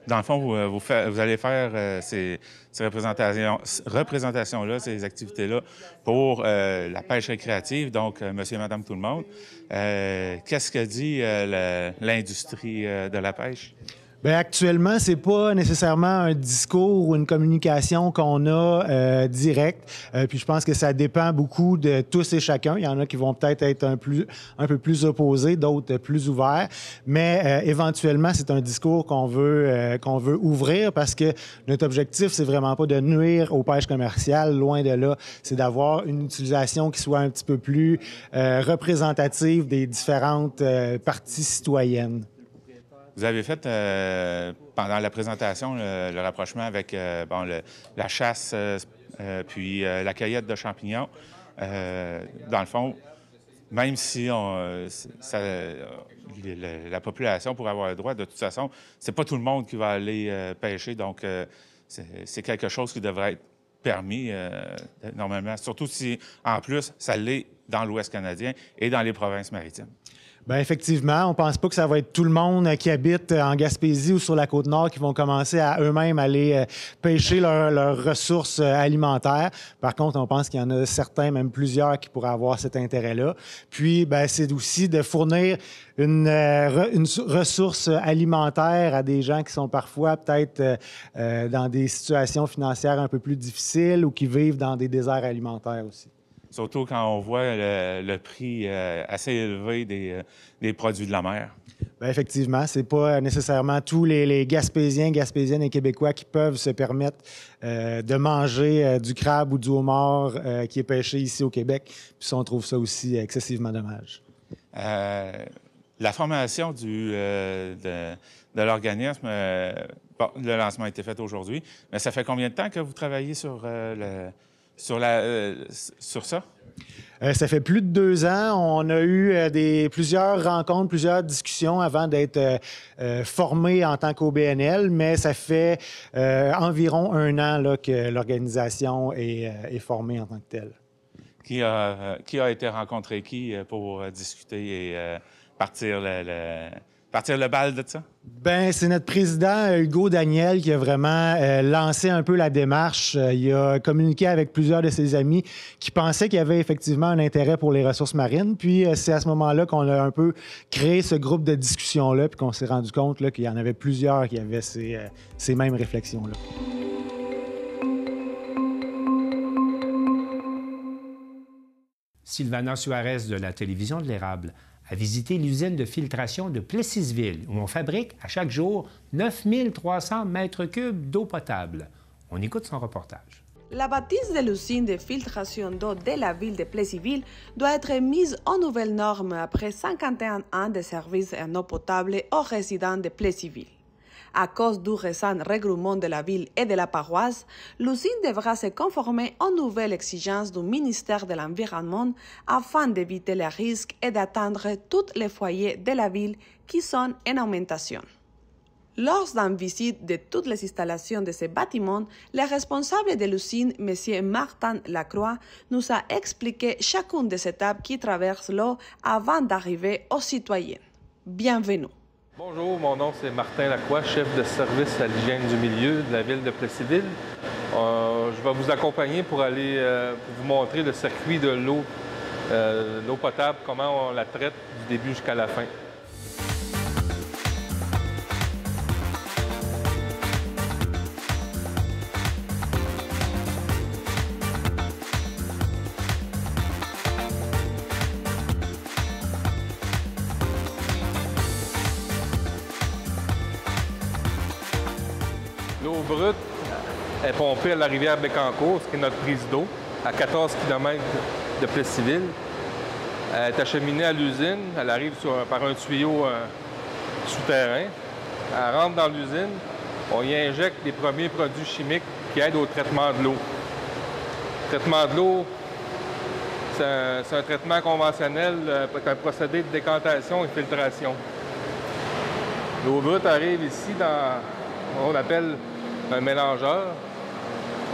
dans le fond, vous allez faire ces représentations-là, ces activités-là pour la pêche récréative, donc monsieur et madame tout le monde. Qu'est-ce que dit l'industrie de la pêche? Bien, actuellement, c'est pas nécessairement un discours ou une communication qu'on a direct. Puis je pense que ça dépend beaucoup de tous et chacun. Il y en a qui vont peut-être être un peu plus opposés, d'autres plus ouverts. Mais éventuellement, c'est un discours qu'on veut ouvrir parce que notre objectif, c'est vraiment pas de nuire aux pêches commerciales. Loin de là, c'est d'avoir une utilisation qui soit un petit peu plus représentative des différentes parties citoyennes. Vous avez fait, pendant la présentation, le rapprochement avec la chasse puis la cueillette de champignons. Dans le fond, même si la population pourrait avoir le droit, de toute façon, c'est pas tout le monde qui va aller pêcher. Donc, c'est quelque chose qui devrait être permis normalement, surtout si, en plus, ça l'est dans l'Ouest canadien et dans les provinces maritimes. Bien, effectivement, on ne pense pas que ça va être tout le monde qui habite en Gaspésie ou sur la Côte-Nord qui vont commencer à eux-mêmes aller pêcher leurs ressources alimentaires. Par contre, on pense qu'il y en a certains, même plusieurs, qui pourraient avoir cet intérêt-là. Puis, bien, c'est aussi de fournir une ressource alimentaire à des gens qui sont parfois peut-être dans des situations financières un peu plus difficiles ou qui vivent dans des déserts alimentaires aussi. Surtout quand on voit le prix assez élevé des produits de la mer. Bien, effectivement, ce n'est pas nécessairement tous les Gaspésiens, Gaspésiennes et Québécois qui peuvent se permettre de manger du crabe ou du homard qui est pêché ici au Québec. Puis ça, on trouve ça aussi excessivement dommage. La formation de l'organisme, bon, le lancement a été fait aujourd'hui, mais ça fait combien de temps que vous travaillez sur ça? Ça fait plus de 2 ans. On a eu plusieurs rencontres, plusieurs discussions avant d'être formés en tant qu'OBNL, mais ça fait environ 1 an là, que l'organisation est formée en tant que telle. Qui a été rencontré qui pour discuter et partir le bal de ça? Bien, c'est notre président, Hugo Daniel, qui a vraiment lancé un peu la démarche. Il a communiqué avec plusieurs de ses amis qui pensaient qu'il y avait effectivement un intérêt pour les ressources marines. Puis, c'est à ce moment-là qu'on a un peu créé ce groupe de discussion-là, puis qu'on s'est rendu compte là, qu'il y en avait plusieurs qui avaient ces mêmes réflexions-là. Sylvana Suarez de la télévision de l'Érable a visité l'usine de filtration de Plessisville, où on fabrique à chaque jour 9300 mètres cubes d'eau potable. On écoute son reportage. La bâtisse de l'usine de filtration d'eau de la ville de Plessisville doit être mise aux nouvelles normes après 51 ans de service en eau potable aux résidents de Plessisville. À cause du récent regroupement de la ville et de la paroisse, l'usine devra se conformer aux nouvelles exigences du ministère de l'Environnement afin d'éviter les risques et d'atteindre tous les foyers de la ville qui sont en augmentation. Lors d'une visite de toutes les installations de ce bâtiment, le responsable de l'usine, M. Martin Lacroix, nous a expliqué chacune des étapes qui traversent l'eau avant d'arriver aux citoyens. Bienvenue. Bonjour, mon nom c'est Martin Lacroix, chef de service à l'hygiène du milieu de la ville de Plessisville. Je vais vous accompagner pour aller pour vous montrer le circuit de l'eau potable, comment on la traite du début jusqu'à la fin. L'eau brute est pompée à la rivière Bécancour, ce qui est notre prise d'eau, à 14 km de Plessisville. Elle est acheminée à l'usine, elle arrive par un tuyau souterrain. Elle rentre dans l'usine, on y injecte les premiers produits chimiques qui aident au traitement de l'eau. Le traitement de l'eau, c'est un traitement conventionnel avec un procédé de décantation et filtration. L'eau brute arrive ici dans ce qu'on appelle un mélangeur.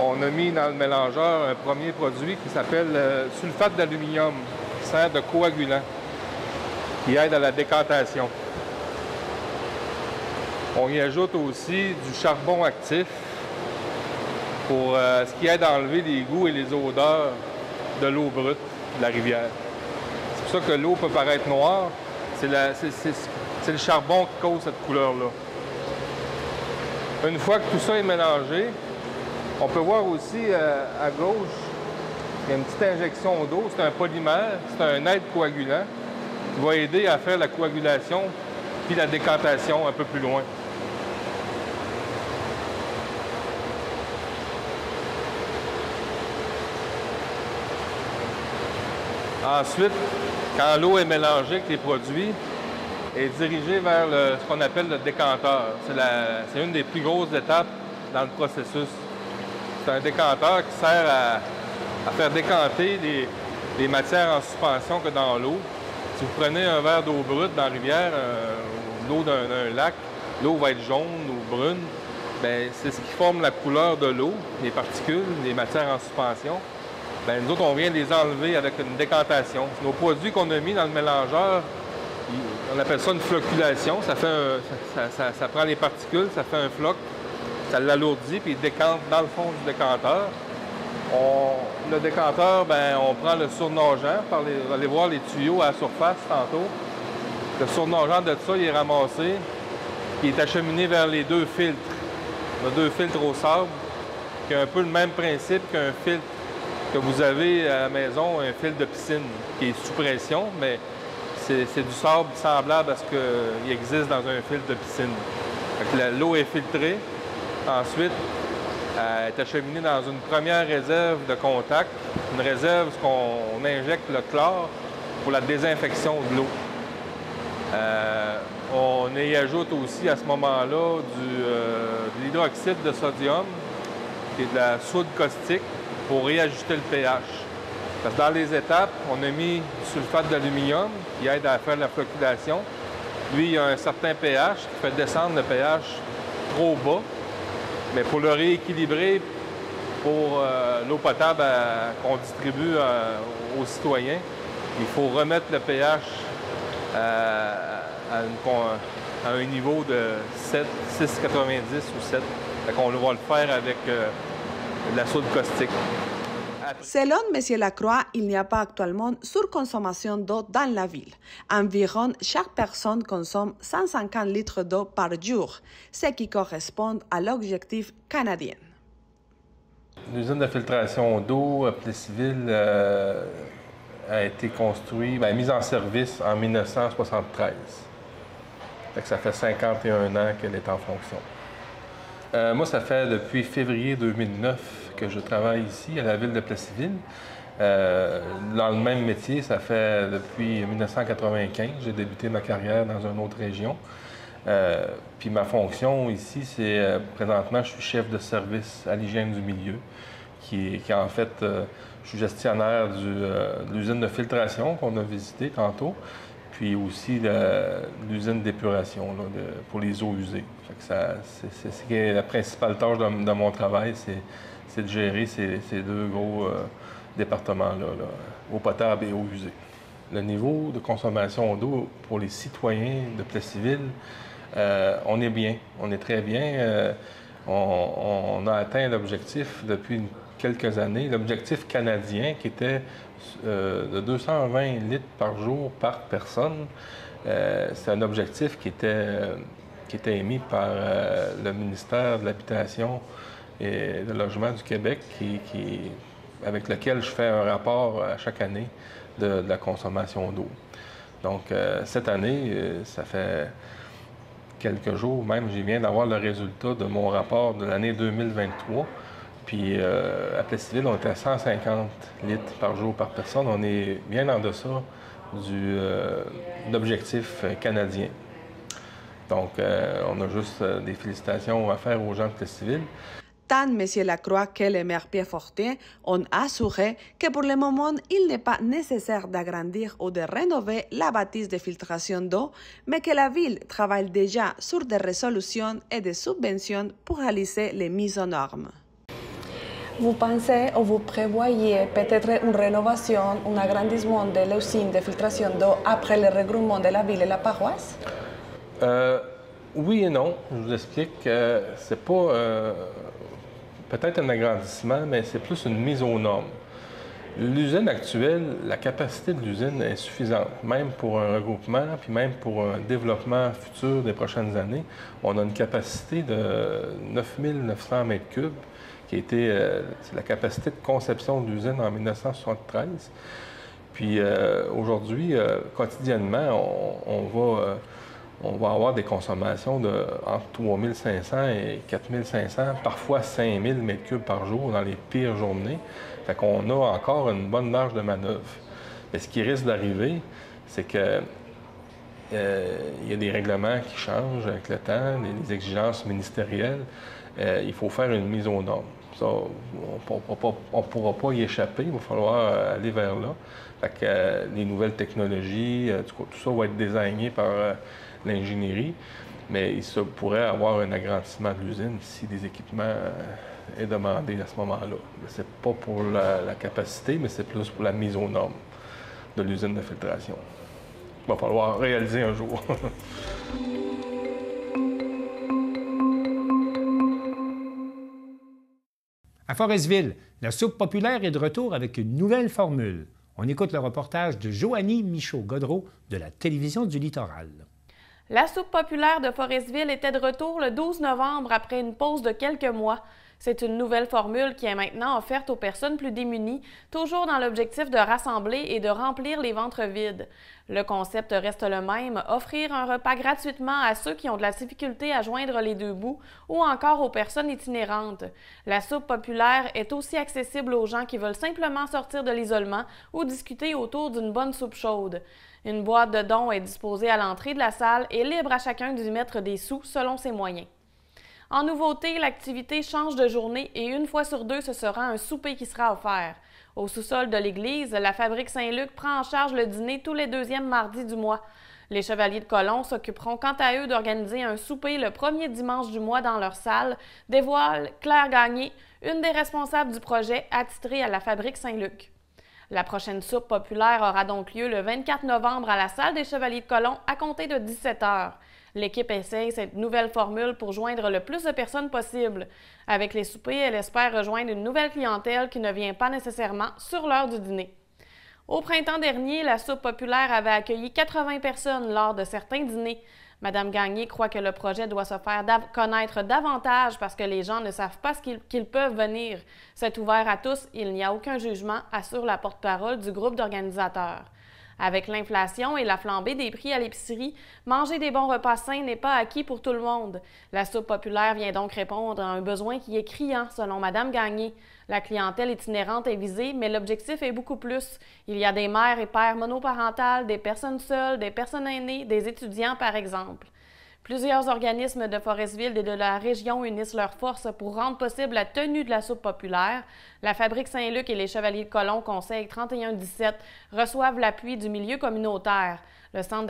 On a mis dans le mélangeur un premier produit qui s'appelle sulfate d'aluminium, qui sert de coagulant, qui aide à la décantation. On y ajoute aussi du charbon actif pour ce qui aide à enlever les goûts et les odeurs de l'eau brute de la rivière. C'est pour ça que l'eau peut paraître noire. C'est le charbon qui cause cette couleur-là. Une fois que tout ça est mélangé, on peut voir aussi à gauche, il y a une petite injection d'eau. C'est un polymère, c'est un aide coagulant qui va aider à faire la coagulation puis la décantation un peu plus loin. Ensuite, quand l'eau est mélangée avec les produits, est dirigée vers ce qu'on appelle le décanteur. C'est une des plus grosses étapes dans le processus. C'est un décanteur qui sert à faire décanter les matières en suspension que dans l'eau. Si vous prenez un verre d'eau brute dans la rivière, l'eau d'un lac, l'eau va être jaune ou brune. bien, c'est ce qui forme la couleur de l'eau, les particules, les matières en suspension. Bien, nous autres, on vient les enlever avec une décantation. Nos produits qu'on a mis dans le mélangeur, on appelle ça une flocculation. Ça prend les particules, ça fait un floc, ça l'alourdit, puis il décante dans le fond du décanteur. Le décanteur, bien, on prend le surnageant, on va aller voir les tuyaux à la surface tantôt. Le surnageant de ça, il est ramassé, puis il est acheminé vers les deux filtres. On a deux filtres au sable, qui ont un peu le même principe qu'un filtre que vous avez à la maison, un filtre de piscine, qui est sous pression, mais c'est du sable semblable à ce qu'il existe dans un filtre de piscine. L'eau est filtrée. Ensuite, elle est acheminée dans une première réserve de contact, une réserve où on injecte le chlore pour la désinfection de l'eau. On y ajoute aussi à ce moment-là de l'hydroxyde de sodium, qui est de la soude caustique, pour réajuster le pH. Parce que dans les étapes, on a mis du sulfate d'aluminium qui aide à faire la flocculation. Lui, il a un certain pH qui fait descendre le pH trop bas. Mais pour le rééquilibrer pour l'eau potable qu'on distribue aux citoyens, il faut remettre le pH à un niveau de 6,90 ou 7. Fait qu'on va le faire avec de la soude caustique. Selon M. Lacroix, il n'y a pas actuellement surconsommation d'eau dans la ville. Environ chaque personne consomme 150 litres d'eau par jour, ce qui correspond à l'objectif canadien. L'usine de filtration d'eau à Plessisville a été construite, mise en service en 1973. Fait que ça fait 51 ans qu'elle est en fonction. Moi, ça fait depuis février 2009 que je travaille ici, à la ville de Plessisville. Dans le même métier, ça fait depuis 1995. J'ai débuté ma carrière dans une autre région. Puis ma fonction ici, c'est présentement, je suis chef de service à l'hygiène du milieu, qui en fait, je suis gestionnaire de l'usine de filtration qu'on a visitée tantôt, puis aussi l'usine d'épuration pour les eaux usées. C'est la principale tâche de mon travail, c'est de gérer ces deux gros départements-là, eau potable et eau usée. Le niveau de consommation d'eau pour les citoyens de Plessisville, on est bien, on est très bien. On a atteint l'objectif depuis quelques années, l'objectif canadien qui était de 220 litres par jour par personne. C'est un objectif qui était émis par le ministère de l'Habitation et du Logement du Québec, avec lequel je fais un rapport à chaque année de la consommation d'eau. Donc, cette année, ça fait quelques jours même, je viens d'avoir le résultat de mon rapport de l'année 2023. Puis, à Plessisville, on était à 150 litres par jour par personne. On est bien en deçà de l'objectif canadien. Donc, on a juste des félicitations à faire aux gens de Plessisville. Tant M. Lacroix que le maire Pierre Fortier ont assuré que pour le moment, il n'est pas nécessaire d'agrandir ou de rénover la bâtisse de filtration d'eau, mais que la ville travaille déjà sur des résolutions et des subventions pour réaliser les mises aux normes. Vous pensez ou vous prévoyez peut-être une rénovation, un agrandissement de l'usine de filtration d'eau après le regroupement de la ville et la paroisse? Oui et non. Je vous explique. C'est pas peut-être un agrandissement, mais c'est plus une mise aux normes. L'usine actuelle, la capacité de l'usine est suffisante, même pour un regroupement, puis même pour un développement futur des prochaines années. On a une capacité de 9900 mètres cubes, qui a été c'est la capacité de conception de l'usine en 1973. Puis aujourd'hui, quotidiennement, on va avoir des consommations de entre 3500 et 4500, parfois 5000 mètres cubes par jour dans les pires journées. Fait qu'on a encore une bonne marge de manœuvre. Mais ce qui risque d'arriver, c'est que il y a des règlements qui changent avec le temps, les exigences ministérielles. Il faut faire une mise aux normes. Ça, on ne pourra pas y échapper, il va falloir aller vers là. Fait que les nouvelles technologies, tout ça va être désigné par l'ingénierie. Mais il pourrait avoir un agrandissement de l'usine si des équipements est demandé à ce moment-là. Ce n'est pas pour la capacité, mais c'est plus pour la mise aux normes de l'usine de filtration. Il va falloir réaliser un jour. À Forestville, la soupe populaire est de retour avec une nouvelle formule. On écoute le reportage de Joanie Michaud-Godreau de la Télévision du Littoral. La soupe populaire de Forestville était de retour le 12 novembre après une pause de quelques mois. C'est une nouvelle formule qui est maintenant offerte aux personnes plus démunies, toujours dans l'objectif de rassembler et de remplir les ventres vides. Le concept reste le même, offrir un repas gratuitement à ceux qui ont de la difficulté à joindre les deux bouts ou encore aux personnes itinérantes. La soupe populaire est aussi accessible aux gens qui veulent simplement sortir de l'isolement ou discuter autour d'une bonne soupe chaude. Une boîte de dons est disposée à l'entrée de la salle et libre à chacun d'y mettre des sous selon ses moyens. En nouveauté, l'activité change de journée et une fois sur deux, ce sera un souper qui sera offert. Au sous-sol de l'église, la Fabrique Saint-Luc prend en charge le dîner tous les deuxièmes mardis du mois. Les Chevaliers de Colomb s'occuperont quant à eux d'organiser un souper le premier dimanche du mois dans leur salle, dévoile Claire Gagné, une des responsables du projet attitrée à la Fabrique Saint-Luc. La prochaine soupe populaire aura donc lieu le 24 novembre à la salle des Chevaliers de Colomb à compter de 17 h. L'équipe essaye cette nouvelle formule pour joindre le plus de personnes possible. Avec les soupers, elle espère rejoindre une nouvelle clientèle qui ne vient pas nécessairement sur l'heure du dîner. Au printemps dernier, la soupe populaire avait accueilli 80 personnes lors de certains dîners. Madame Gagné croit que le projet doit se faire connaître davantage parce que les gens ne savent pas qu'ils peuvent venir. C'est ouvert à tous, il n'y a aucun jugement, assure la porte-parole du groupe d'organisateurs. Avec l'inflation et la flambée des prix à l'épicerie, manger des bons repas sains n'est pas acquis pour tout le monde. La soupe populaire vient donc répondre à un besoin qui est criant, selon Madame Gagné. La clientèle itinérante est visée, mais l'objectif est beaucoup plus. Il y a des mères et pères monoparentales, des personnes seules, des personnes aînées, des étudiants, par exemple. Plusieurs organismes de Forestville et de la région unissent leurs forces pour rendre possible la tenue de la soupe populaire. La Fabrique Saint-Luc et les Chevaliers de Colomb Conseil 3117 reçoivent l'appui du milieu communautaire. Le Centre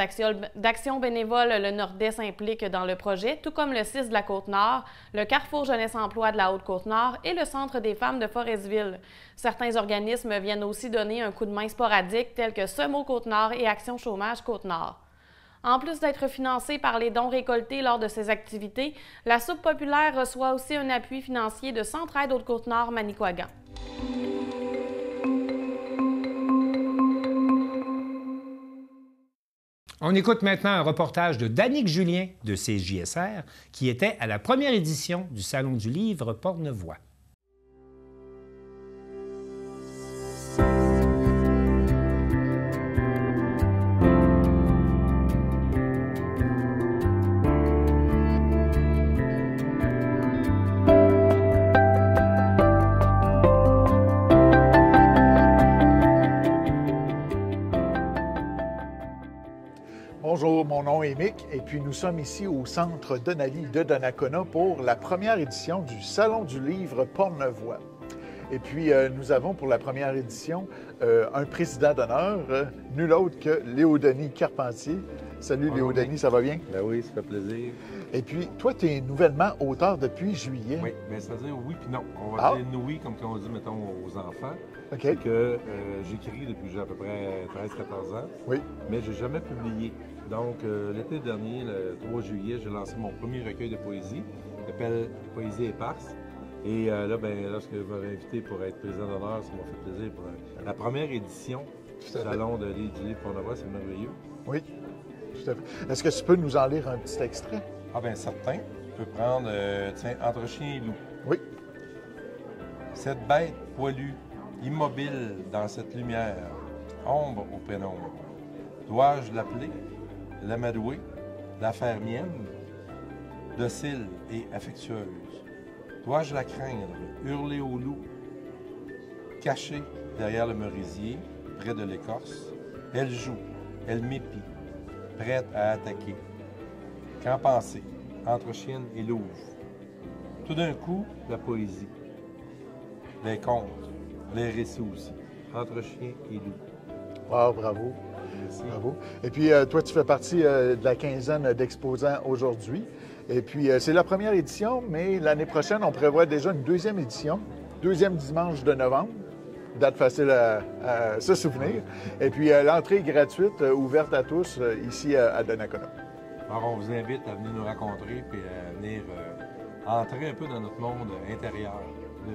d'action bénévole Le Nordais s'implique dans le projet, tout comme le CIS de la Côte-Nord, le Carrefour Jeunesse-Emploi de la Haute-Côte-Nord et le Centre des femmes de Forestville. Certains organismes viennent aussi donner un coup de main sporadique, tels que Semo Côte-Nord et Action Chômage Côte-Nord. En plus d'être financée par les dons récoltés lors de ces activités, la soupe populaire reçoit aussi un appui financier de Centraide Haute-Côte-Nord Manicouagan. On écoute maintenant un reportage de Danick Julien de CJSR qui était à la première édition du Salon du livre Portnevoix. Bonjour, mon nom est Mick et puis nous sommes ici au Centre Donali de Donnacona pour la première édition du Salon du livre Portnevoix. Et puis nous avons pour la première édition un président d'honneur, nul autre que Léodenis Carpentier. Salut Léodenis, ça va bien? Ben oui, ça fait plaisir. Et puis toi, tu es nouvellement auteur depuis juillet. Oui, bien ça veut dire oui puis non. On va dire oui comme on dit, mettons, aux enfants. OK. C'est que j'écris depuis que j'ai à peu près 13-14 ans. Oui. Mais je n'ai jamais publié. Donc, l'été dernier, le 3 juillet, j'ai lancé mon premier recueil de poésie, qui s'appelle Poésie éparse. Et là, ben, lorsque vous m'avez invité pour être président d'honneur, ça m'a fait plaisir pour la première édition du Salon du livre Portnevoix, c'est merveilleux. Oui, tout à fait. Est-ce que tu peux nous en lire un petit extrait? Ah bien, certain. Je peux prendre, tiens, Entre chien et loup. Oui. Cette bête poilue, immobile dans cette lumière, ombre au pénombre. Dois-je l'appeler, l'amadouer, la faire mienne, docile et affectueuse? Dois-je la craindre, hurler au loup, cachée derrière le merisier, près de l'écorce? Elle joue, elle m'épie, prête à attaquer. Qu'en penser, entre chienne et louve? Tout d'un coup, la poésie, les contes, les récits aussi, entre chien et loup. Wow, bravo. Bravo. Et puis, toi, tu fais partie de la quinzaine d'exposants aujourd'hui. Et puis, c'est la première édition, mais l'année prochaine, on prévoit déjà une deuxième édition, deuxième dimanche de novembre. Date facile à se souvenir. Et puis, l'entrée est gratuite, ouverte à tous, ici à Donnacona. Alors, on vous invite à venir nous rencontrer et à venir entrer un peu dans notre monde intérieur,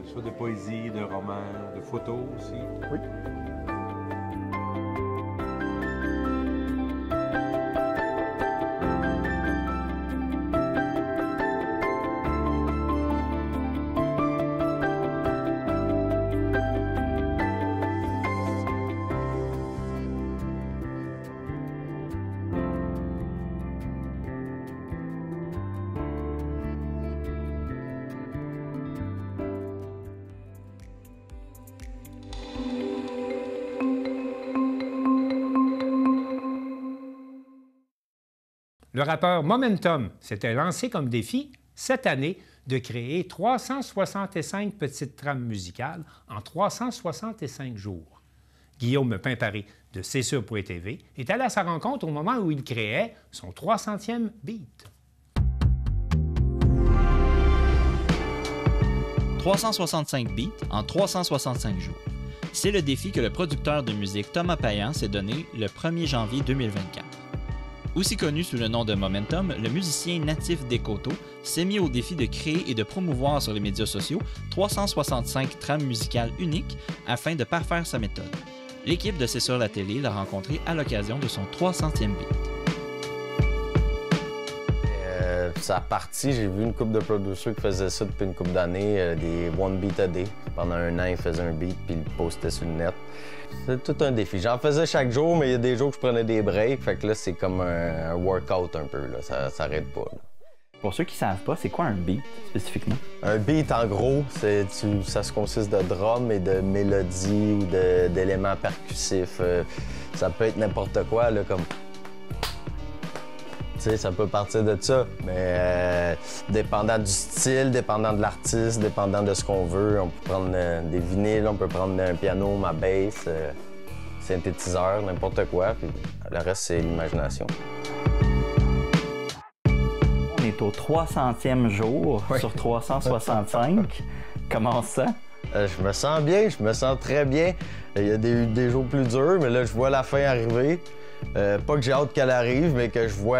soit de poésie, de romans, de photos aussi. Oui. Le rappeur Momentum s'était lancé comme défi cette année de créer 365 petites trames musicales en 365 jours. Guillaume Pimparé de C'est sûr.tv est allé à sa rencontre au moment où il créait son 300e beat. 365 beats en 365 jours. C'est le défi que le producteur de musique Thomas Payan s'est donné le 1er janvier 2024. Aussi connu sous le nom de Momentum, le musicien natif des Coteaux s'est mis au défi de créer et de promouvoir sur les médias sociaux 365 trames musicales uniques afin de parfaire sa méthode. L'équipe de C'est sur la télé l'a rencontré à l'occasion de son 300e beat. Ça a parti, j'ai vu une couple de producers qui faisaient ça depuis une couple d'années, des one beat a day. Pendant un an, ils faisaient un beat puis ils le postaient sur le net. C'est tout un défi. J'en faisais chaque jour, mais il y a des jours que je prenais des breaks. Fait que là, c'est comme un workout un peu. Là. Ça s'arrête pas. Là. Pour ceux qui savent pas, c'est quoi un beat spécifiquement? Un beat, en gros, ça se consiste de drums et de mélodies ou d'éléments percussifs. Ça peut être n'importe quoi, là, comme... T'sais, ça peut partir de ça, mais dépendant du style, dépendant de l'artiste, dépendant de ce qu'on veut, on peut prendre des vinyles, on peut prendre un piano, ma bass, synthétiseur, n'importe quoi, puis le reste, c'est l'imagination. On est au 300e jour sur 365. Comment ça? Je me sens bien, je me sens très bien. Il y a des jours plus durs, mais là, je vois la fin arriver. Pas que j'ai hâte qu'elle arrive, mais que je vois...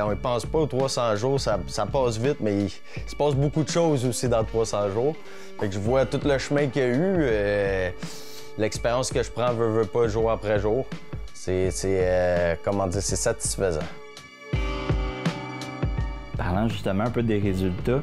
on ne pense pas aux 300 jours, ça passe vite, mais il se passe beaucoup de choses aussi dans 300 jours. Fait que je vois tout le chemin qu'il y a eu, l'expérience que je prends veut pas jour après jour. Comment dire, c'est satisfaisant. Parlant justement un peu des résultats,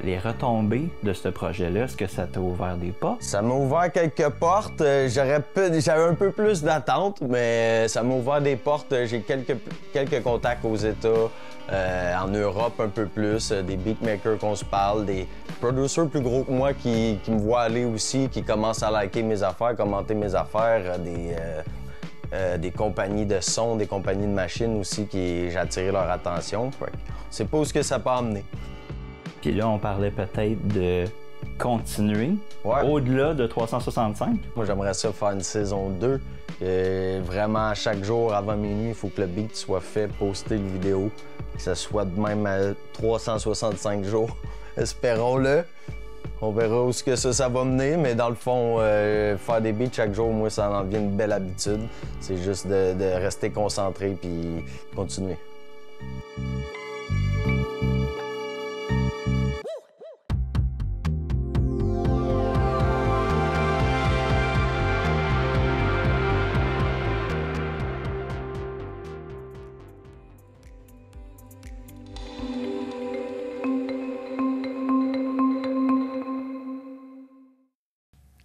les retombées de ce projet-là, est-ce que ça t'a ouvert des portes? Ça m'a ouvert quelques portes. J'avais un peu plus d'attente, mais ça m'a ouvert des portes. J'ai quelques contacts aux États, en Europe un peu plus, des beatmakers qu'on se parle, des producers plus gros que moi qui me voient aller aussi, qui commencent à liker mes affaires, commenter mes affaires, des compagnies de son, des compagnies de machines aussi qui j'ai attiré leur attention. C'est pas où ce que ça peut emmener. Puis là, on parlait peut-être de continuer au-delà de 365. Moi, j'aimerais ça faire une saison 2. Vraiment, chaque jour avant minuit, il faut que le beat soit fait, poster une vidéo, que ça soit de même à 365 jours. Espérons-le. On verra où ce que ça va mener, mais dans le fond, faire des beats chaque jour, moi, ça en devient une belle habitude. C'est juste de rester concentré puis continuer.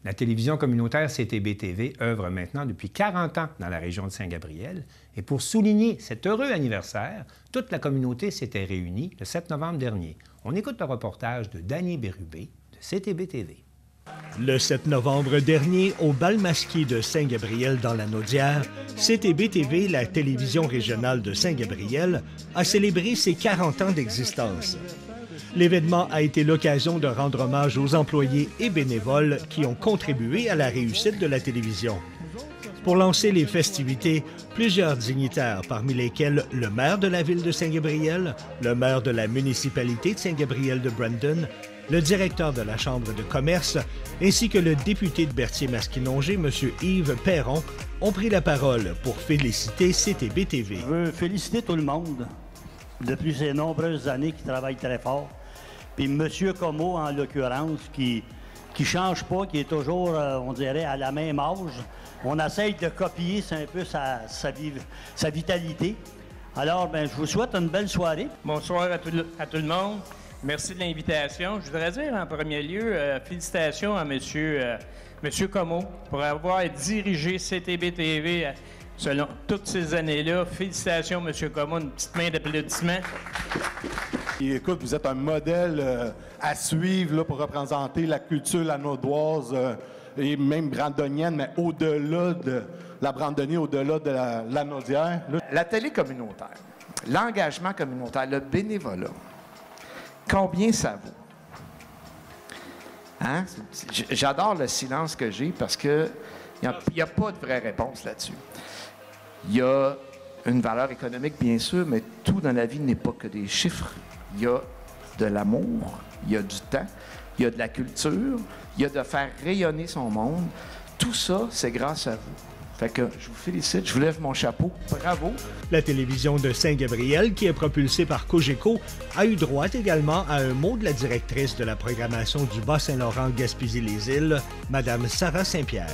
La télévision communautaire CTB-TV œuvre maintenant depuis 40 ans dans la région de Saint-Gabriel. Et pour souligner cet heureux anniversaire, toute la communauté s'était réunie le 7 novembre dernier. On écoute le reportage de Danny Bérubé de CTB-TV. Le 7 novembre dernier, au bal masqué de Saint-Gabriel dans la Naudière, CTB-TV, la télévision régionale de Saint-Gabriel, a célébré ses 40 ans d'existence. L'événement a été l'occasion de rendre hommage aux employés et bénévoles qui ont contribué à la réussite de la télévision. Pour lancer les festivités, plusieurs dignitaires, parmi lesquels le maire de la ville de Saint-Gabriel, le maire de la municipalité de Saint-Gabriel de Brandon, le directeur de la Chambre de commerce, ainsi que le député de Berthier-Masquinongé, M. Yves Perron, ont pris la parole pour féliciter CTB-TV. Je veux féliciter tout le monde depuis ces nombreuses années qui travaillent très fort. Puis M. Comeau, en l'occurrence, qui change pas, qui est toujours, on dirait, à la même âge. On essaye de copier, c'est un peu sa vitalité. Alors, je vous souhaite une belle soirée. Bonsoir à tout le monde. Merci de l'invitation. Je voudrais dire en premier lieu, félicitations à Monsieur Comeau pour avoir dirigé CTB-TV selon toutes ces années-là. Félicitations, M. Comeau. Une petite main d'applaudissement. Et écoute, vous êtes un modèle à suivre là, pour représenter la culture lanaudoise et même brandonienne, mais au-delà de la Brandonnie, au-delà de la Lanaudière. La télé communautaire, l'engagement communautaire, le bénévolat, combien ça vaut? Hein? J'adore le silence que j'ai parce qu'il n'y a pas de vraie réponse là-dessus. Il y a une valeur économique, bien sûr, mais tout dans la vie n'est pas que des chiffres. Il y a de l'amour, il y a du temps, il y a de la culture, il y a de faire rayonner son monde. Tout ça, c'est grâce à vous. Fait que je vous félicite, je vous lève mon chapeau. Bravo! La télévision de Saint-Gabriel, qui est propulsée par Cogeco, a eu droit également à un mot de la directrice de la programmation du Bas-Saint-Laurent Gaspésie-les-Îles, Mme Sarah Saint-Pierre.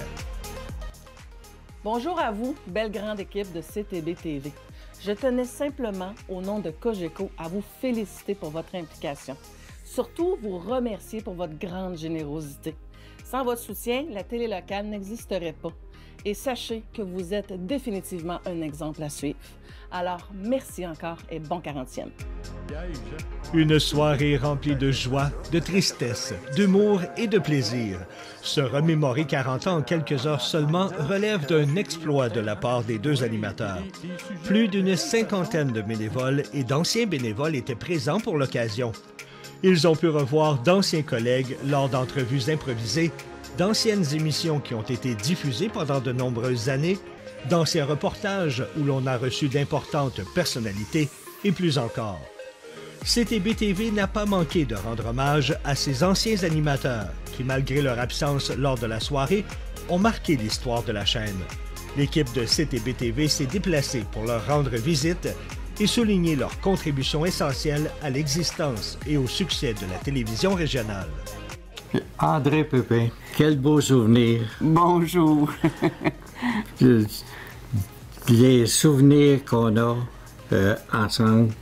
Bonjour à vous, belle grande équipe de CTB-TV. Je tenais simplement, au nom de Cogeco, à vous féliciter pour votre implication. Surtout, vous remercier pour votre grande générosité. Sans votre soutien, la télé locale n'existerait pas. Et sachez que vous êtes définitivement un exemple à suivre. Alors, merci encore et bon 40e. Une soirée remplie de joie, de tristesse, d'humour et de plaisir. Se remémorer 40 ans en quelques heures seulement relève d'un exploit de la part des deux animateurs. Plus d'une cinquantaine de bénévoles et d'anciens bénévoles étaient présents pour l'occasion. Ils ont pu revoir d'anciens collègues lors d'entrevues improvisées, d'anciennes émissions qui ont été diffusées pendant de nombreuses années, d'anciens reportages où l'on a reçu d'importantes personnalités et plus encore. CTB-TV n'a pas manqué de rendre hommage à ces anciens animateurs qui, malgré leur absence lors de la soirée, ont marqué l'histoire de la chaîne. L'équipe de CTB-TV s'est déplacée pour leur rendre visite et souligner leur contribution essentielle à l'existence et au succès de la télévision régionale. André Pépin, quel beau souvenir. Bonjour. Les souvenirs qu'on a ensemble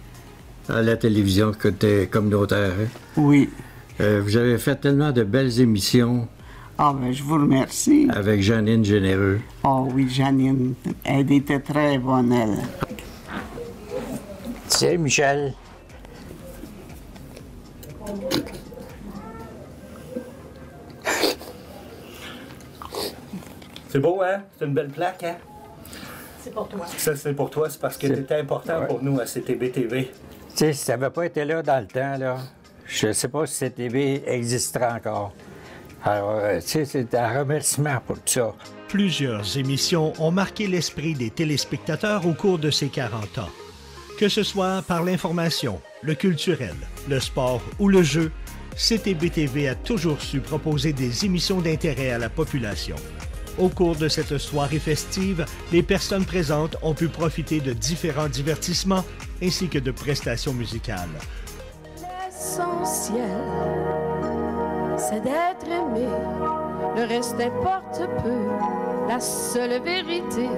à la télévision côté communautaire. Hein? Oui. Vous avez fait tellement de belles émissions. Ah, ben, je vous remercie. Avec Janine Généreux. Oh oui, Janine, elle était très bonne, elle. C'est Michel. C'est beau, hein? C'est une belle plaque, hein? C'est pour toi. Ça, c'est pour toi, c'est parce que c'était important pour nous à CTB-TV. Tu sais, si ça n'avait pas été là dans le temps, là, je ne sais pas si CTV existera encore. Alors, tu sais, c'est un remerciement pour tout ça. Plusieurs émissions ont marqué l'esprit des téléspectateurs au cours de ces 40 ans. Que ce soit par l'information, le culturel, le sport ou le jeu, CTB-TV a toujours su proposer des émissions d'intérêt à la population. Au cours de cette soirée festive, les personnes présentes ont pu profiter de différents divertissements ainsi que de prestations musicales. L'essentiel, c'est d'être aimé. Le reste importe peu. La seule vérité,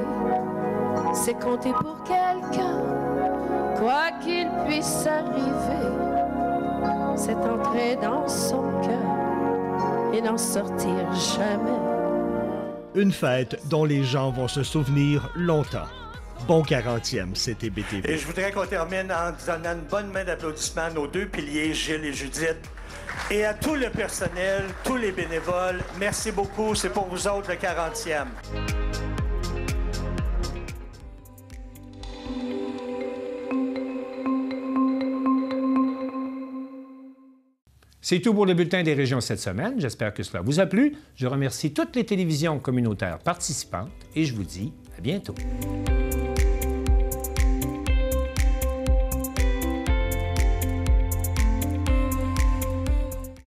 c'est compter pour quelqu'un. Quoi qu'il puisse arriver, c'est entrer dans son cœur et n'en sortir jamais. Une fête dont les gens vont se souvenir longtemps. Bon 40e, CTB-TV. Et je voudrais qu'on termine en donnant une bonne main d'applaudissement à nos deux piliers, Gilles et Judith, et à tout le personnel, tous les bénévoles. Merci beaucoup, c'est pour vous autres le 40e. C'est tout pour le bulletin des régions cette semaine. J'espère que cela vous a plu. Je remercie toutes les télévisions communautaires participantes et je vous dis à bientôt.